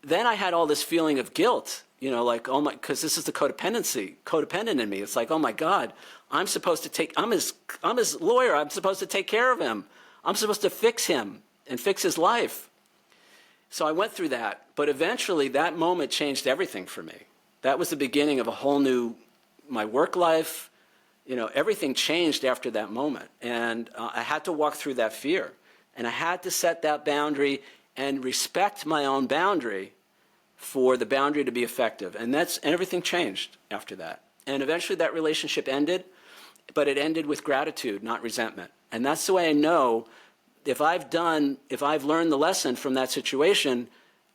Then I had all this feeling of guilt. You know, like, oh my, because this is the codependent in me. It's like, oh my God, I'm his lawyer. I'm supposed to take care of him. I'm supposed to fix him and fix his life. So I went through that, but eventually that moment changed everything for me. That was the beginning of a whole new, my work life, you know, everything changed after that moment. And I had to walk through that fear. And I had to set that boundary and respect my own boundary for the boundary to be effective. And everything changed after that. And eventually that relationship ended, but it ended with gratitude, not resentment. And that's the way I know if I've learned the lesson from that situation,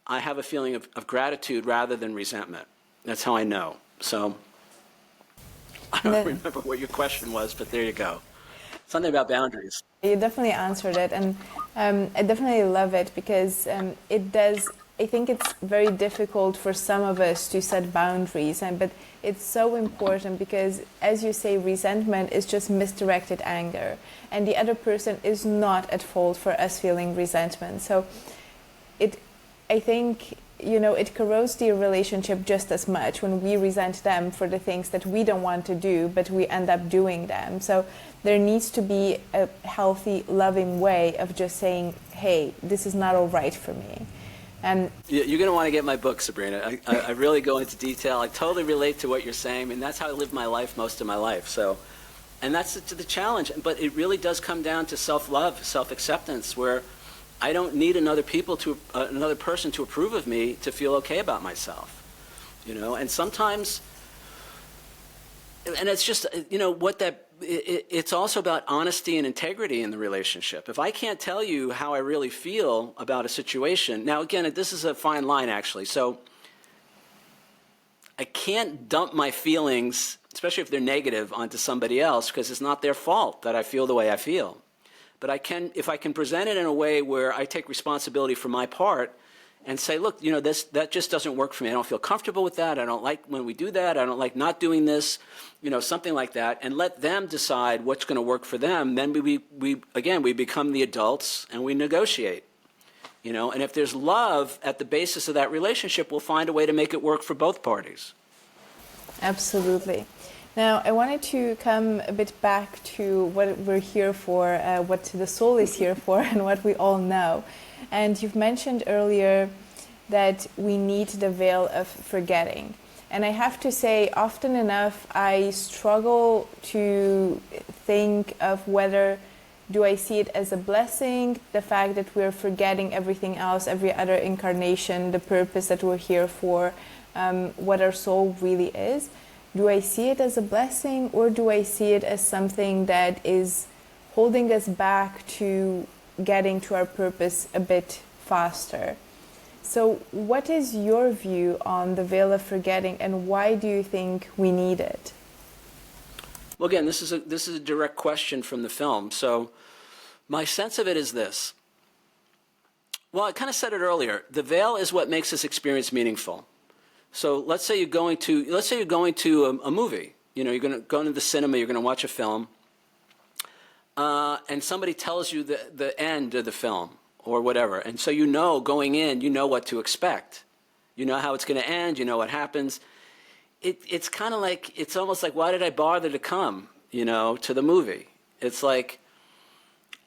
I have a feeling of gratitude rather than resentment. That's how I know. So I don't remember what your question was, but there you go. Something about boundaries. You definitely answered it, and I definitely love it because it does. I think it's very difficult for some of us to set boundaries, but it's so important because, as you say, resentment is just misdirected anger, and the other person is not at fault for us feeling resentment. So, I think, you know, it corrodes the relationship just as much when we resent them for the things that we don't want to do, but we end up doing them. So there needs to be a healthy, loving way of just saying, hey, this is not all right for me. And you're going to want to get my book, Sabrina. I really go into detail. I totally relate to what you're saying, and that's how I live my life most of my life. So, and that's the challenge. But it really does come down to self-love, self-acceptance, where I don't need another person to approve of me to feel okay about myself, you know. And sometimes, and it's just, you know, it's also about honesty and integrity in the relationship. If I can't tell you how I really feel about a situation, now again, this is a fine line actually. So I can't dump my feelings, especially if they're negative, onto somebody else because it's not their fault that I feel the way I feel. But if I can present it in a way where I take responsibility for my part and say, look, you know, that just doesn't work for me. I don't feel comfortable with that. I don't like when we do that. I don't like not doing this, you know, something like that, and let them decide what's going to work for them. Then we become the adults and we negotiate, you know. And if there's love at the basis of that relationship, we'll find a way to make it work for both parties. Absolutely. Now, I wanted to come a bit back to what we're here for, what the soul is here for, and what we all know. And you've mentioned earlier that we need the veil of forgetting. And I have to say, often enough, I struggle to think of whether do I see it as a blessing, the fact that we're forgetting everything else, every other incarnation, the purpose that we're here for, what our soul really is. Do I see it as a blessing, or do I see it as something that is holding us back to getting to our purpose a bit faster? So what is your view on the veil of forgetting, and why do you think we need it? Well, again, this is a direct question from the film. So my sense of it is this. Well, I kind of said it earlier. The veil is what makes this experience meaningful. So let's say you're going to a movie. You know, you're going to go into the cinema. You're going to watch a film, and somebody tells you the end of the film or whatever, and so you know going in, you know what to expect. You know how it's going to end. You know what happens. It's kind of like, it's almost like, why did I bother to come, you know, to the movie? It's like,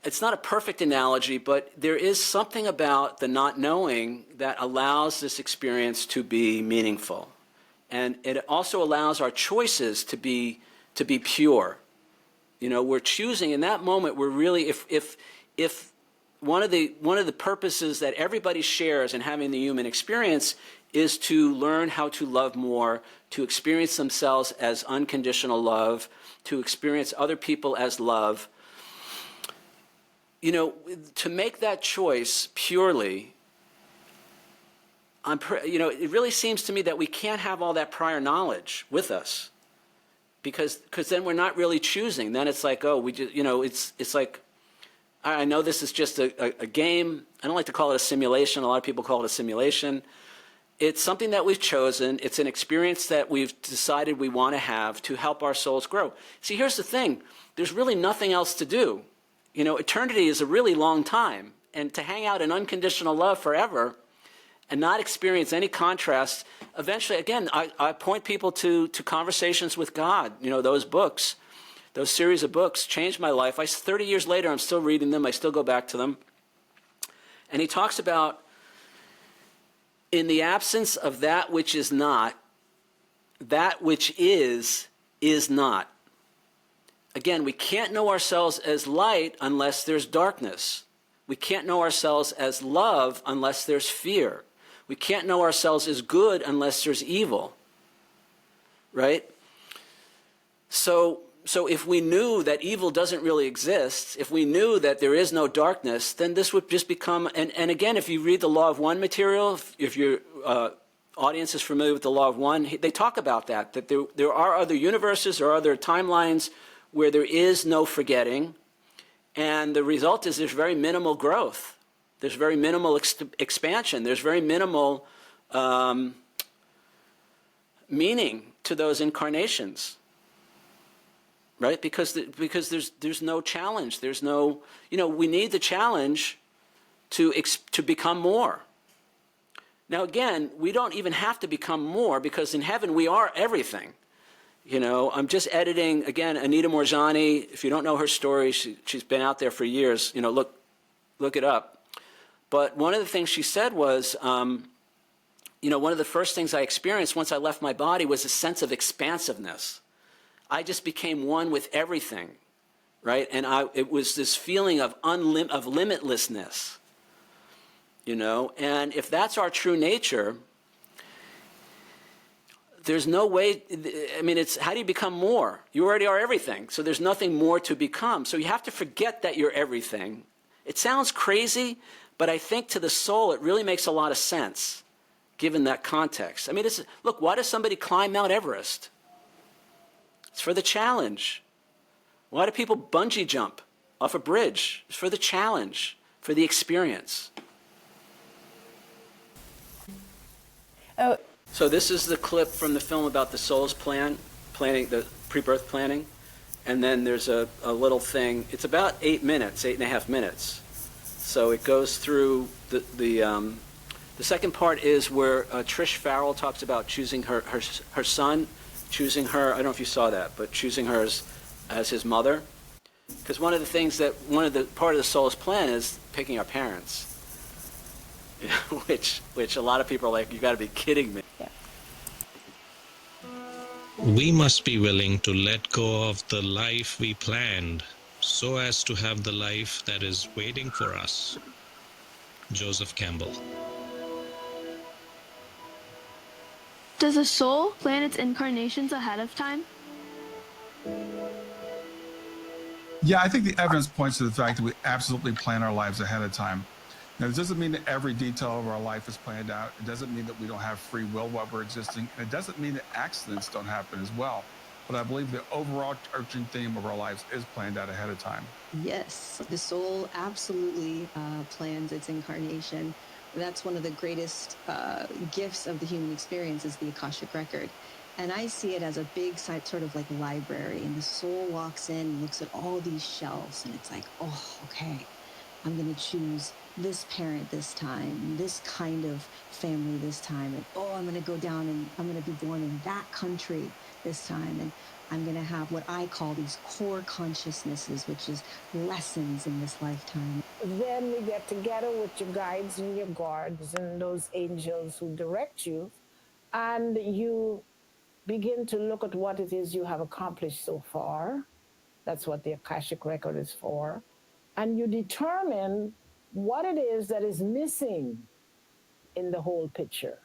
it's not a perfect analogy, but there is something about the not knowing that allows this experience to be meaningful. And it also allows our choices to be pure. You know, we're choosing in that moment, we're really, if one of the purposes that everybody shares in having the human experience is to learn how to love more, to experience themselves as unconditional love, to experience other people as love. You know, to make that choice purely, you know, it really seems to me that we can't have all that prior knowledge with us, because then we're not really choosing. Then it's like, oh, we just, you know, it's like, I know this is just a game. I don't like to call it a simulation. A lot of people call it a simulation. It's something that we've chosen. It's an experience that we've decided we want to have to help our souls grow. See, here's the thing. There's really nothing else to do. You know, eternity is a really long time, and to hang out in unconditional love forever, and not experience any contrast, eventually, again, I point people to Conversations with God. You know, those books, those series of books changed my life. 30 years later, I'm still reading them. I still go back to them. And he talks about, in the absence of that which is not, that which is not. Again, we can't know ourselves as light unless there's darkness. We can't know ourselves as love unless there's fear. We can't know ourselves as good unless there's evil. Right? So if we knew that evil doesn't really exist, if we knew that there is no darkness, then this would just become, and again, if you read the Law of One material, if your audience is familiar with the Law of One, they talk about that there are other universes or other timelines where there is no forgetting, and the result is there's very minimal growth. There's very minimal expansion. There's very minimal meaning to those incarnations, right? Because there's no challenge. There's no, we need the challenge to become more. Now again, we don't even have to become more, because in heaven we are everything. I'm just editing, again, Anita Morzani. If you don't know her story, she's been out there for years. Look it up. But one of the things she said was, one of the first things I experienced once I left my body was a sense of expansiveness. I just became one with everything, right? And it was this feeling of limitlessness, And if that's our true nature, there's no way, it's how do you become more? You already are everything, so there's nothing more to become. So you have to forget that you're everything. It sounds crazy, but I think to the soul it really makes a lot of sense, given that context. Look, why does somebody climb Mount Everest? It's for the challenge. Why do people bungee jump off a bridge? It's for the challenge, for the experience. Oh. So this is the clip from the film about the soul's planning, the pre-birth planning. And then there's a little thing. It's about 8.5 minutes. So it goes through the second part is where Trish Farrell talks about choosing her son, choosing her, I don't know if you saw that, but choosing her as his mother. Because one of the part of the soul's plan is picking our parents. Which a lot of people are like, you got to be kidding me. Yeah. We must be willing to let go of the life we planned so as to have the life that is waiting for us. Joseph Campbell. Does a soul plan its incarnations ahead of time? Yeah, I think the evidence points to the fact that we absolutely plan our lives ahead of time. Now, it doesn't mean that every detail of our life is planned out. It doesn't mean that we don't have free will while we're existing. And it doesn't mean that accidents don't happen as well. But I believe the overarching theme of our lives is planned out ahead of time. Yes, the soul absolutely plans its incarnation. That's one of the greatest gifts of the human experience is the Akashic record. And I see it as a big sort of like library. And the soul walks in and looks at all these shelves. And it's like, oh, okay, I'm going to choose this parent this time, this kind of family this time. And oh, I'm going to go down and I'm going to be born in that country this time. And I'm going to have what I call these core consciousnesses, which is lessons in this lifetime. Then we get together with your guides and your guards and those angels who direct you, and you begin to look at what it is you have accomplished so far. That's what the Akashic record is for. And you determine what it is that is missing in the whole picture.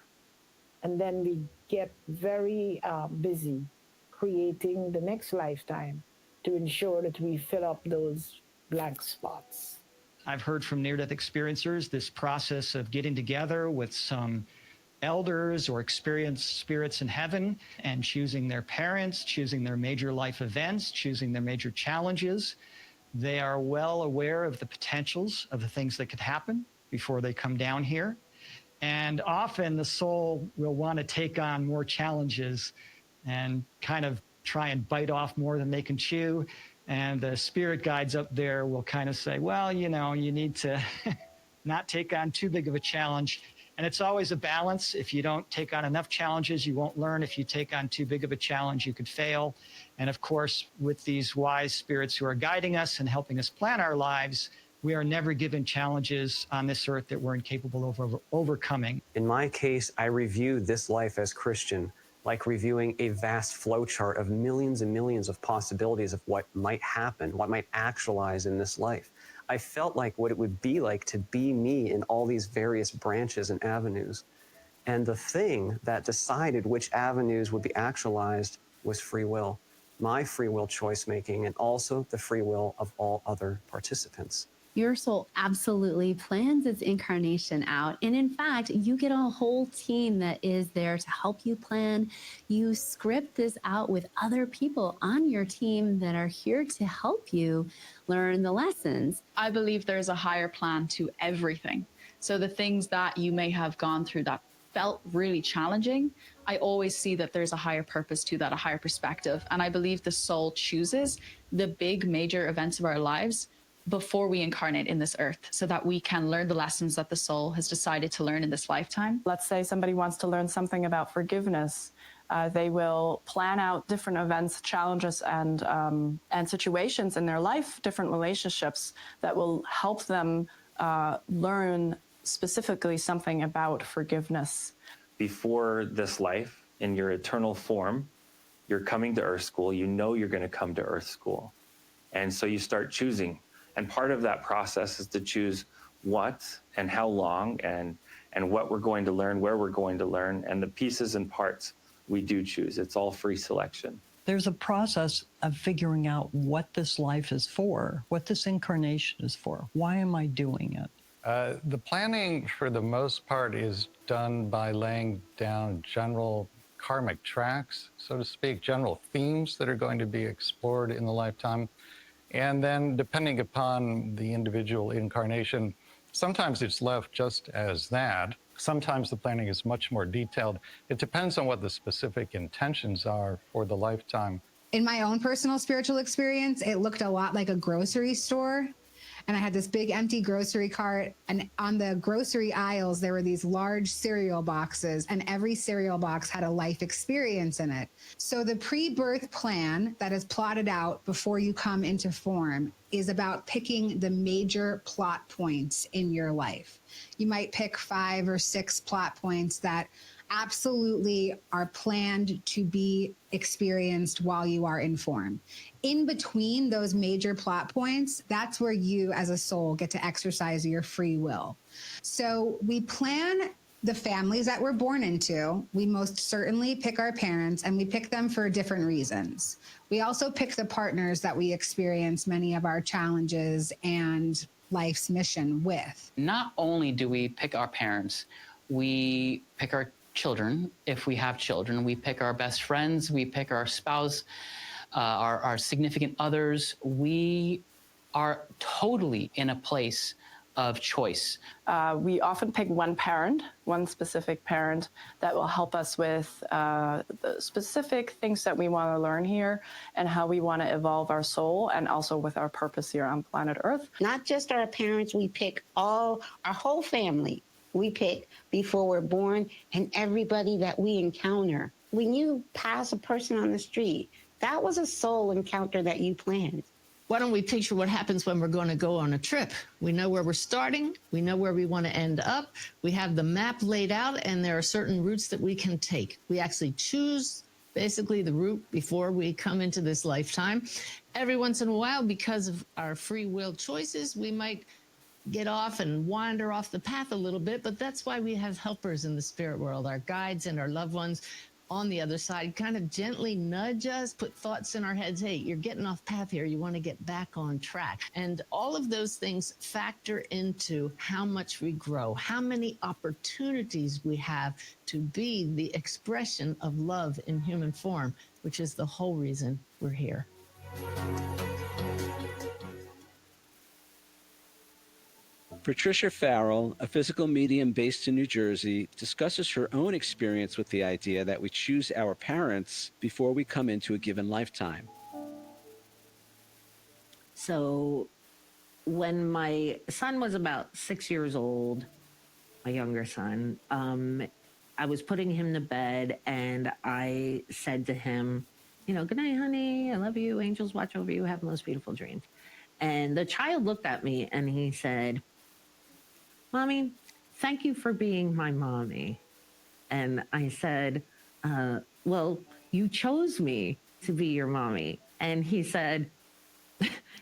And then we get very busy creating the next lifetime to ensure that we fill up those blank spots. I've heard from near-death experiencers this process of getting together with some elders or experienced spirits in heaven and choosing their parents, choosing their major life events, choosing their major challenges. They are well aware of the potentials of the things that could happen before they come down here. And often the soul will want to take on more challenges and kind of try and bite off more than they can chew. And the spirit guides up there will kind of say, well, you need to not take on too big of a challenge. And it's always a balance. If you don't take on enough challenges, you won't learn. If you take on too big of a challenge, you could fail. And of course, with these wise spirits who are guiding us and helping us plan our lives, we are never given challenges on this earth that we're incapable of overcoming. In my case, I review this life as Christian like reviewing a vast flowchart of millions and millions of possibilities of what might happen, what might actualize in this life. I felt like what it would be like to be me in all these various branches and avenues. And the thing that decided which avenues would be actualized was free will. My free will choice making, and also the free will of all other participants. Your soul absolutely plans its incarnation out. And in fact, you get a whole team that is there to help you plan. You script this out with other people on your team that are here to help you learn the lessons. I believe there's a higher plan to everything. So the things that you may have gone through that felt really challenging, I always see that there's a higher purpose to that, a higher perspective. And I believe the soul chooses the big major events of our lives before we incarnate in this earth so that we can learn the lessons that the soul has decided to learn in this lifetime. Let's say somebody wants to learn something about forgiveness. They will plan out different events, challenges, and situations in their life, different relationships that will help them learn specifically something about forgiveness. Before this life, in your eternal form, you're coming to Earth School. You know you're going to come to Earth School. And so you start choosing. And part of that process is to choose what and how long and what we're going to learn, where we're going to learn, and the pieces and parts we do choose. It's all free selection. There's a process of figuring out what this life is for, what this incarnation is for. Why am I doing it? The planning, for the most part, is done by laying down general karmic tracks, so to speak, general themes that are going to be explored in the lifetime. And then, depending upon the individual incarnation, sometimes it's left just as that. Sometimes the planning is much more detailed. It depends on what the specific intentions are for the lifetime. In my own personal spiritual experience, it looked a lot like a grocery store. And I had this big empty grocery cart, and on the grocery aisles, there were these large cereal boxes, and every cereal box had a life experience in it. So the pre-birth plan that is plotted out before you come into form is about picking the major plot points in your life. You might pick 5 or 6 plot points that absolutely are planned to be experienced while you are in form. In between those major plot points, that's where you as a soul get to exercise your free will. So we plan the families that we're born into. We most certainly pick our parents, and we pick them for different reasons. We also pick the partners that we experience many of our challenges and life's mission with. Not only do we pick our parents, we pick our children, if we have children. We pick our best friends, we pick our spouse, our significant others. We are totally in a place of choice. We often pick one parent, one specific parent that will help us with the specific things that we want to learn here and how we want to evolve our soul, and also with our purpose here on planet Earth. Not just our parents, we pick our whole family. We pick before we're born, and everybody that we encounter. When you pass a person on the street, that was a soul encounter that you planned. Why don't we picture what happens when we're going to go on a trip? We know where we're starting. We know where we want to end up. We have the map laid out, and there are certain routes that we can take. We actually choose basically the route before we come into this lifetime. Every once in a while, because of our free will choices, we might get off and wander off the path a little bit, but that's why we have helpers in the spirit world, our guides and our loved ones on the other side, kind of gently nudge us, put thoughts in our heads, hey, you're getting off path here, you want to get back on track. And all of those things factor into how much we grow, how many opportunities we have to be the expression of love in human form, which is the whole reason we're here. Patricia Farrell, a physical medium based in New Jersey, discusses her own experience with the idea that we choose our parents before we come into a given lifetime. So when my son was about 6 years old, my younger son, I was putting him to bed and I said to him, you know, good night, honey. I love you. Angels watch over you. Have the most beautiful dreams. And the child looked at me and he said, Mommy, thank you for being my mommy. And I said, well, you chose me to be your mommy. And he said,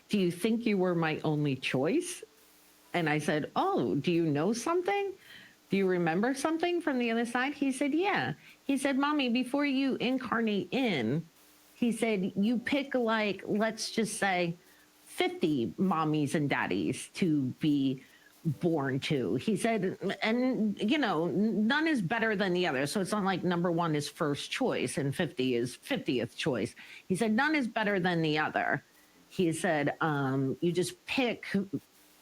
do you think you were my only choice? And I said, oh, do you know something? Do you remember something from the other side? He said, yeah. He said, Mommy, before you incarnate in, he said, you pick like, let's just say 50 mommies and daddies to be born to. He said, and you know, none is better than the other. So it's not like number one is first choice and 50 is 50th choice. He said, none is better than the other. He said, you just pick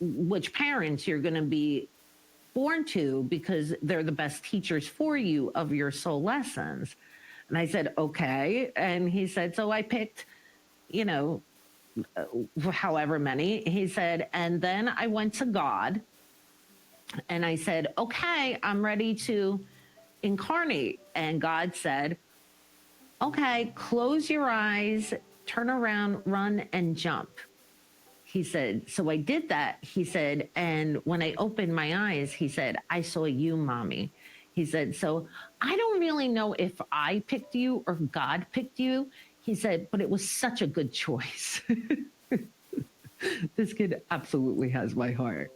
which parents you're going to be born to because they're the best teachers for you of your soul lessons. And I said, okay. And he said, so I picked, you know, however many. He said, and then I went to God and I said, okay, I'm ready to incarnate. And God said, okay, close your eyes, turn around, run and jump. He said, so I did that. He said, and when I opened my eyes, he said, I saw you, Mommy. He said, so I don't really know if I picked you or God picked you. He said, but it was such a good choice. This kid absolutely has my heart.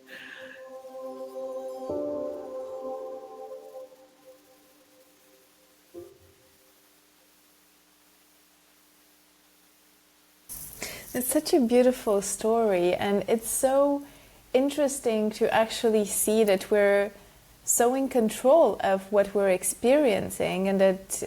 It's such a beautiful story, and it's so interesting to actually see that we're so in control of what we're experiencing, and that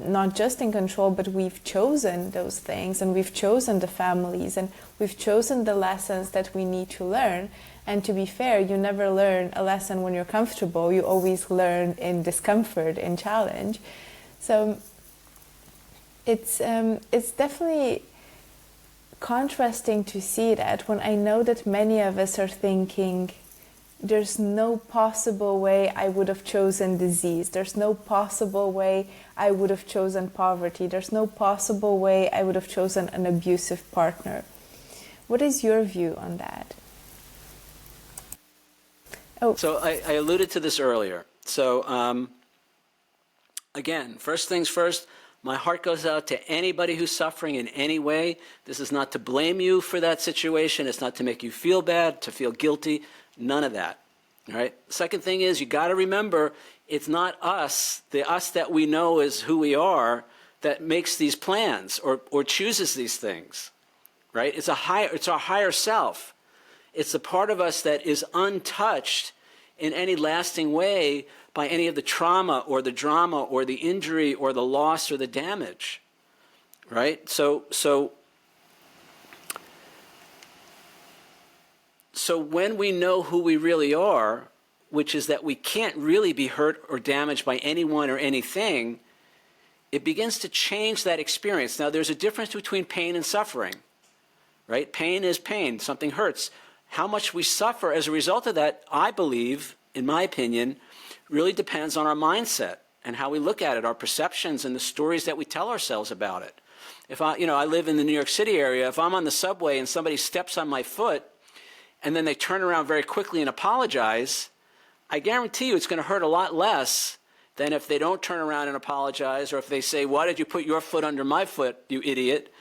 not just in control, but we've chosen those things, and we've chosen the families, and we've chosen the lessons that we need to learn. And to be fair, you never learn a lesson when you're comfortable. You always learn in discomfort, in challenge. So it's definitely contrasting to see that when I know that many of us are thinking, there's no possible way I would have chosen disease. There's no possible way I would have chosen poverty. There's no possible way I would have chosen an abusive partner. What is your view on that? Oh. So I alluded to this earlier. So again, first things first, my heart goes out to anybody who's suffering in any way. This is not to blame you for that situation. It's not to make you feel bad, to feel guilty. None of that. All right. Second thing is, you got to remember, it's not us, the us that we know is who we are, that makes these plans or chooses these things. Right? It's our higher self. It's the part of us that is untouched in any lasting way by any of the trauma or the drama or the injury or the loss or the damage, right? So when we know who we really are, which is that we can't really be hurt or damaged by anyone or anything, it begins to change that experience. Now, there's a difference between pain and suffering, right? Pain is pain. Something hurts. How much we suffer as a result of that, I believe, in my opinion, really depends on our mindset and how we look at it, our perceptions and the stories that we tell ourselves about it. If I live in the New York City area, if I'm on the subway and somebody steps on my foot and then they turn around very quickly and apologize, I guarantee you it's going to hurt a lot less than if they don't turn around and apologize, or if they say, why did you put your foot under my foot, you idiot?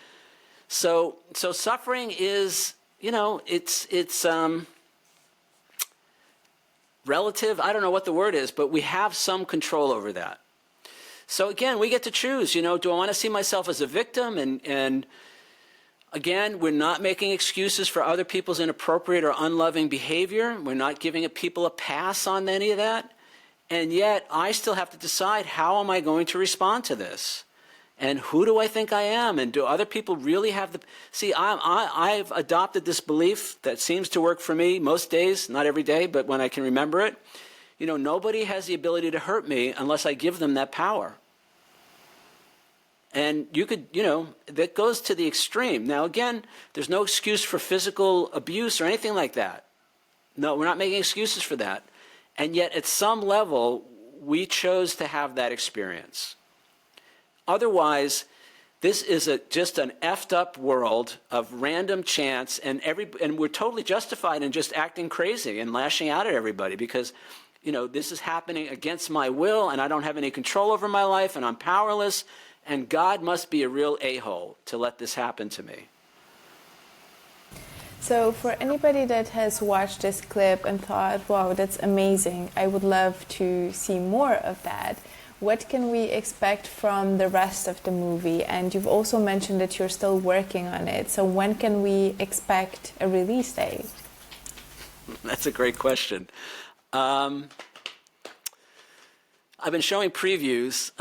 So suffering is, it's relative, I don't know what the word is, but we have some control over that. So again, we get to choose, do I want to see myself as a victim? And again, we're not making excuses for other people's inappropriate or unloving behavior. We're not giving people a pass on any of that. And yet, I still have to decide, how am I going to respond to this? And who do I think I am? And do other people really have the... See, I've adopted this belief that seems to work for me most days, not every day, but when I can remember it. Nobody has the ability to hurt me unless I give them that power. And you could, that goes to the extreme. Now, again, there's no excuse for physical abuse or anything like that. No, we're not making excuses for that. And yet, at some level, we chose to have that experience. Otherwise, this is just an effed up world of random chance, and we're totally justified in just acting crazy and lashing out at everybody because, this is happening against my will, and I don't have any control over my life, and I'm powerless, and God must be a real a-hole to let this happen to me. So for anybody that has watched this clip and thought, wow, that's amazing, I would love to see more of that, what can we expect from the rest of the movie? And you've also mentioned that you're still working on it. So when can we expect a release date? That's a great question. I've been showing previews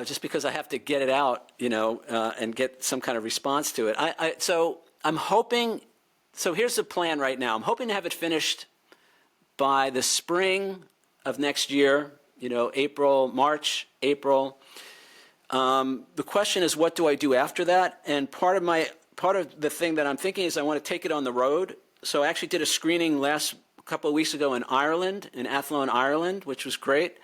just because I have to get it out, and get some kind of response to it. So I'm hoping, so here's the plan right now. I'm hoping to have it finished by the spring of next year, March, April. The question is, what do I do after that? And part of the thing that I'm thinking is I want to take it on the road. So I actually did a screening a couple of weeks ago in Ireland, in Athlone, Ireland, which was great.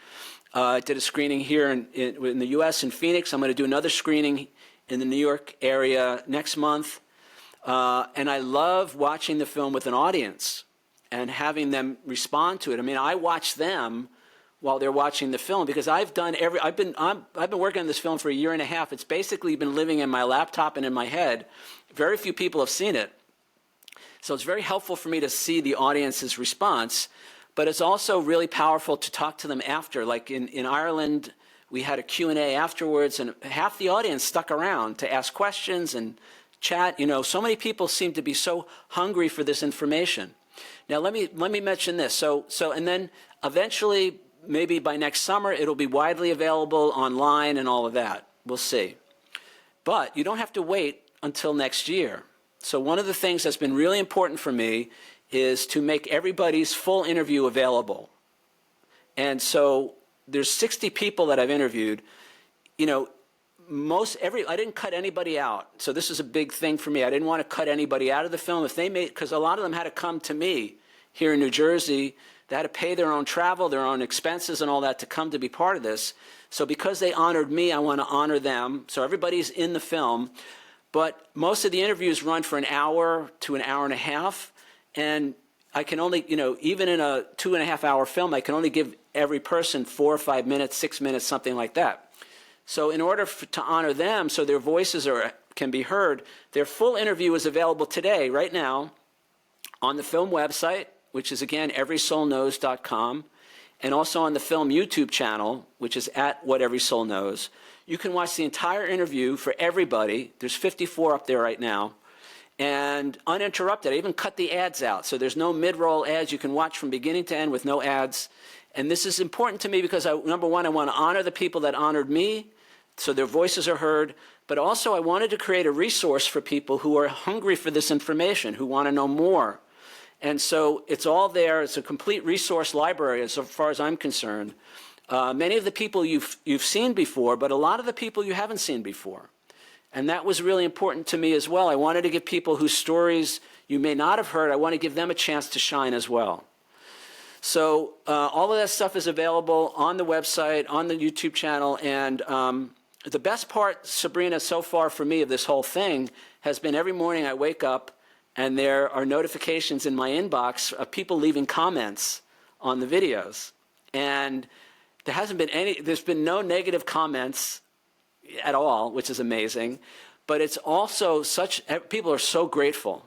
I did a screening here in the U.S. in Phoenix. I'm going to do another screening in the New York area next month. And I love watching the film with an audience and having them respond to it. I mean, I watch them while they're watching the film because I've been working on this film for a year and a half. It's basically been living in my laptop and in my head. Very few people have seen it. So it's very helpful for me to see the audience's response, but it's also really powerful to talk to them after. Like in Ireland, we had a Q&A afterwards, and half the audience stuck around to ask questions and chat. So many people seem to be so hungry for this information. Now, let me mention this. So and then eventually, maybe by next summer, it'll be widely available online and all of that. We'll see. But you don't have to wait until next year. So one of the things that's been really important for me is to make everybody's full interview available. And so there's 60 people that I've interviewed. I didn't cut anybody out. So this is a big thing for me. I didn't want to cut anybody out of the film. Because a lot of them had to come to me here in New Jersey. They had to pay their own travel, their own expenses and all that to come to be part of this. So because they honored me, I want to honor them. So everybody's in the film. But most of the interviews run for an hour to an hour and a half. And I can only, even in a 2.5 hour film, I can only give every person 4 or 5 minutes, 6 minutes, something like that. So in order to honor them, so their voices can be heard, their full interview is available today, right now, on the film website, which is, again, everysoulknows.com, and also on the film YouTube channel, which is at What Every Soul Knows. You can watch the entire interview for everybody. There's 54 up there right now. And uninterrupted. I even cut the ads out. So there's no mid-roll ads. You can watch from beginning to end with no ads. And this is important to me because, number one, I want to honor the people that honored me so their voices are heard. But also I wanted to create a resource for people who are hungry for this information, who want to know more. And so it's all there. It's a complete resource library as far as I'm concerned. Many of the people you've seen before, but a lot of the people you haven't seen before. And that was really important to me as well. I wanted to give people whose stories you may not have heard, I want to give them a chance to shine as well. So all of that stuff is available on the website, on the YouTube channel. And the best part, Sabrina, so far for me of this whole thing has been every morning I wake up and there are notifications in my inbox of people leaving comments on the videos. And there's been no negative comments at all, which is amazing. But it's also people are so grateful.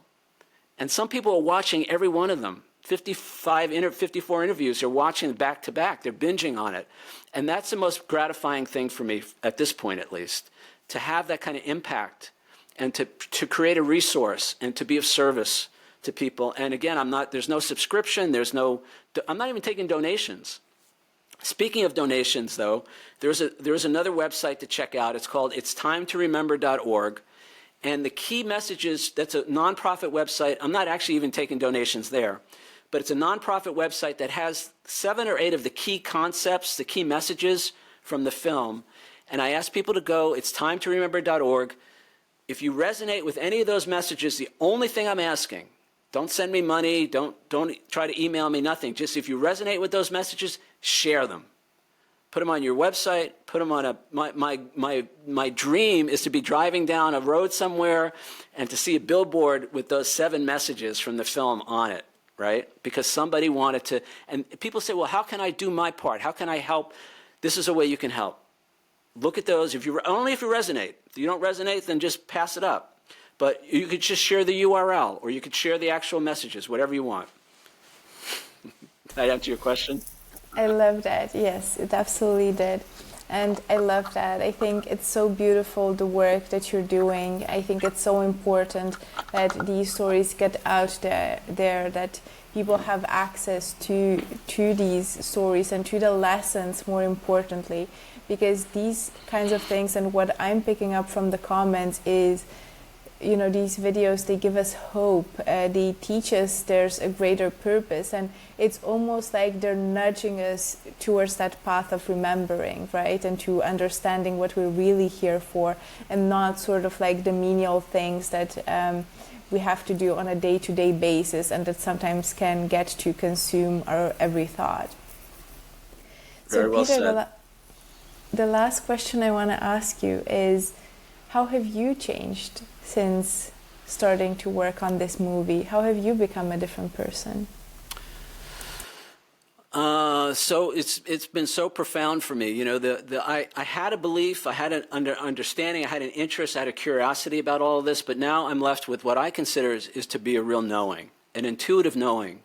And some people are watching every one of them. 54 interviews, they're watching back to back. They're binging on it. And that's the most gratifying thing for me, at this point at least, to have that kind of impact and to create a resource and to be of service to people. And again, there's no subscription, I'm not even taking donations. Speaking of donations, though, there's another website to check out. It's called itstimetoremember.org. And the key messages, that's a nonprofit website. I'm not actually even taking donations there. But it's a nonprofit website that has 7 or 8 of the key concepts, the key messages from the film. And I ask people to go, itstimetoremember.org. If you resonate with any of those messages, the only thing I'm asking, Don't send me money. Don't try to email me, nothing. Just if you resonate with those messages, share them. Put them on your website, put them on my dream is to be driving down a road somewhere and to see a billboard with those 7 messages from the film on it, right? Because somebody wanted to, and people say, well, how can I do my part? How can I help? This is a way you can help. Look at those, only if you resonate. If you don't resonate, then just pass it up. But you could just share the URL, or you could share the actual messages, whatever you want. Did I answer your question? I love that. Yes, it absolutely did. And I love that. I think it's so beautiful, the work that you're doing. I think it's so important that these stories get out there, that people have access to these stories and to the lessons, more importantly, because these kinds of things, and what I'm picking up from the comments is, you know, these videos, they give us hope, they teach us there's a greater purpose, and it's almost like they're nudging us towards that path of remembering, right, and to understanding what we're really here for, and not sort of like the menial things that we have to do on a day-to-day basis, and that sometimes can get to consume our every thought. Very well Peter, said. The last question I want to ask you is, how have you changed since starting to work on this movie? How have you become a different person? So it's been so profound for me. You know, I had a belief, I had an understanding, I had an interest, I had a curiosity about all of this, but now I'm left with what I consider is to be a real knowing, an intuitive knowing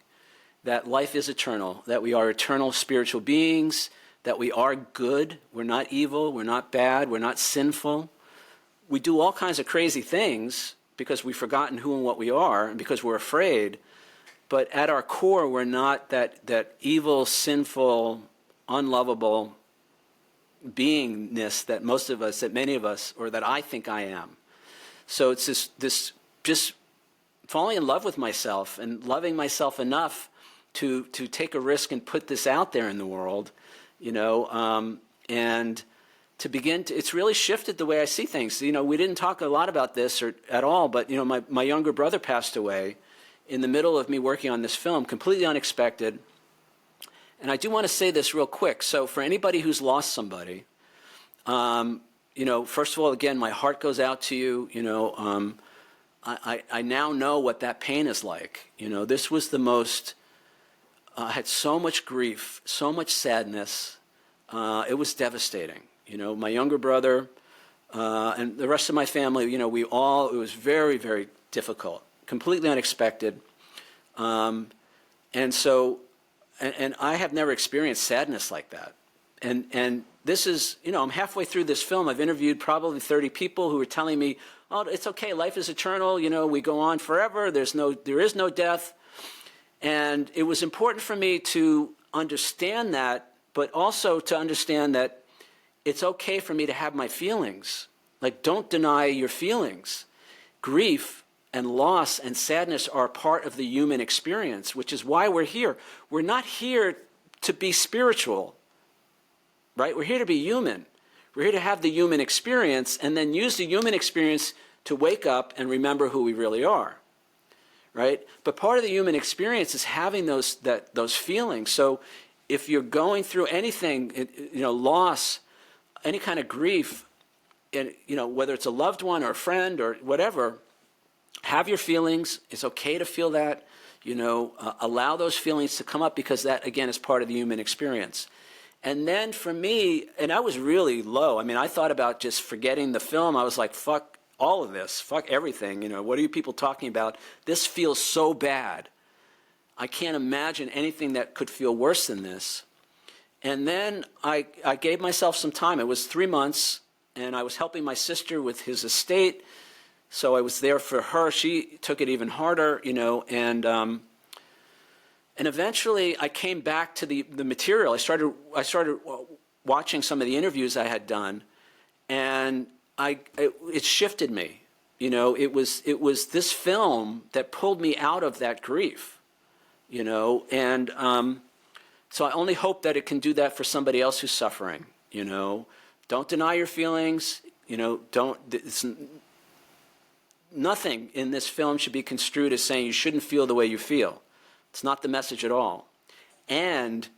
that life is eternal, that we are eternal spiritual beings, that we are good, we're not evil, we're not bad, we're not sinful. We do all kinds of crazy things because we've forgotten who and what we are, and because we're afraid. But at our core, we're not that evil, sinful, unlovable beingness that most of us, that many of us, or that I think I am. So it's this just falling in love with myself and loving myself enough to take a risk and put this out there in the world, you know, and to begin to, it's really shifted the way I see things. You know, we didn't talk a lot about this at all, but, you know, my younger brother passed away in the middle of me working on this film, completely unexpected. And I do want to say this real quick. So for anybody who's lost somebody, you know, first of all, again, my heart goes out to you. You know, I now know what that pain is like. You know, this was the most, I had so much grief, so much sadness. It was devastating. You know, my younger brother and the rest of my family, you know, it was very, very difficult, completely unexpected. And so, and I have never experienced sadness like that. And this is, you know, I'm halfway through this film. I've interviewed probably 30 people who are telling me, oh, it's okay, life is eternal, you know, we go on forever, there is no death. And it was important for me to understand that, but also to understand that it's okay for me to have my feelings. Like, don't deny your feelings. Grief and loss and sadness are part of the human experience, which is why we're here. We're not here to be spiritual, right? We're here to be human. We're here to have the human experience and then use the human experience to wake up and remember who we really are, right? But part of the human experience is having those feelings. So if you're going through anything, you know, loss, any kind of grief, and, you know, whether it's a loved one or a friend or whatever, have your feelings. It's okay to feel that. You know, allow those feelings to come up, because that, again, is part of the human experience. And then for me, and I was really low. I mean, I thought about just forgetting the film. I was like, fuck all of this. Fuck everything. You know, what are you people talking about? This feels so bad. I can't imagine anything that could feel worse than this. And then I gave myself some time. It was 3 months, and I was helping my sister with his estate. So I was there for her. She took it even harder, you know, and eventually I came back to the material. I started watching some of the interviews I had done, and it shifted me. You know, it was this film that pulled me out of that grief, you know, and so I only hope that it can do that for somebody else who's suffering, you know. Don't deny your feelings, you know, nothing in this film should be construed as saying you shouldn't feel the way you feel. It's not the message at all. And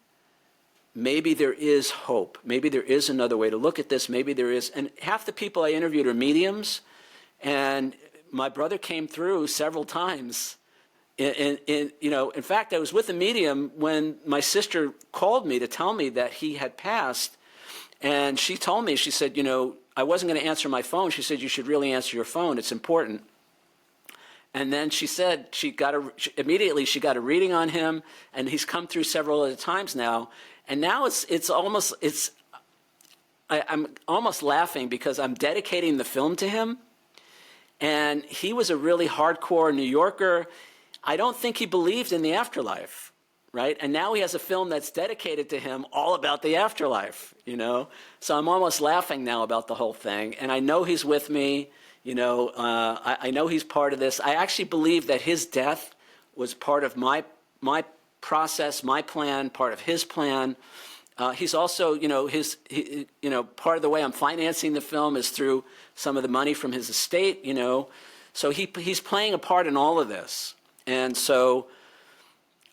maybe there is hope. Maybe there is another way to look at this. Maybe there is. And half the people I interviewed are mediums. And my brother came through several times. In fact, I was with a medium when my sister called me to tell me that he had passed. And she told me, she said, I wasn't going to answer my phone. She said, you should really answer your phone. It's important. And then she said immediately she got a reading on him, and he's come through several other times now. And now I'm almost laughing because I'm dedicating the film to him. And he was a really hardcore New Yorker. I don't think he believed in the afterlife, right? And now he has a film that's dedicated to him all about the afterlife, So I'm almost laughing now about the whole thing. And I know he's with me. I know he's part of this. I actually believe that his death was part of my process, my plan, part of his plan. He's also, part of the way I'm financing the film is through some of the money from his estate, So he's playing a part in all of this. And so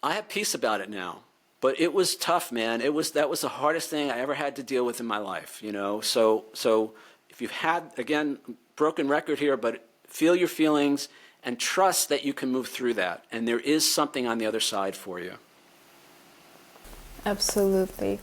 I have peace about it now. But it was tough, man. That was the hardest thing I ever had to deal with in my life, So if you've had, again, broken record here, but feel your feelings and trust that you can move through that. And there is something on the other side for you. Absolutely.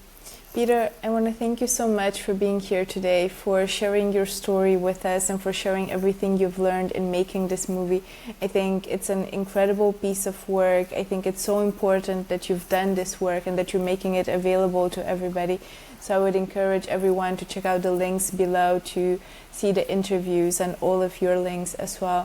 Peter, I want to thank you so much for being here today, for sharing your story with us, and for sharing everything you've learned in making this movie. I think it's an incredible piece of work. I think it's so important that you've done this work and that you're making it available to everybody. So I would encourage everyone to check out the links below to see the interviews and all of your links as well.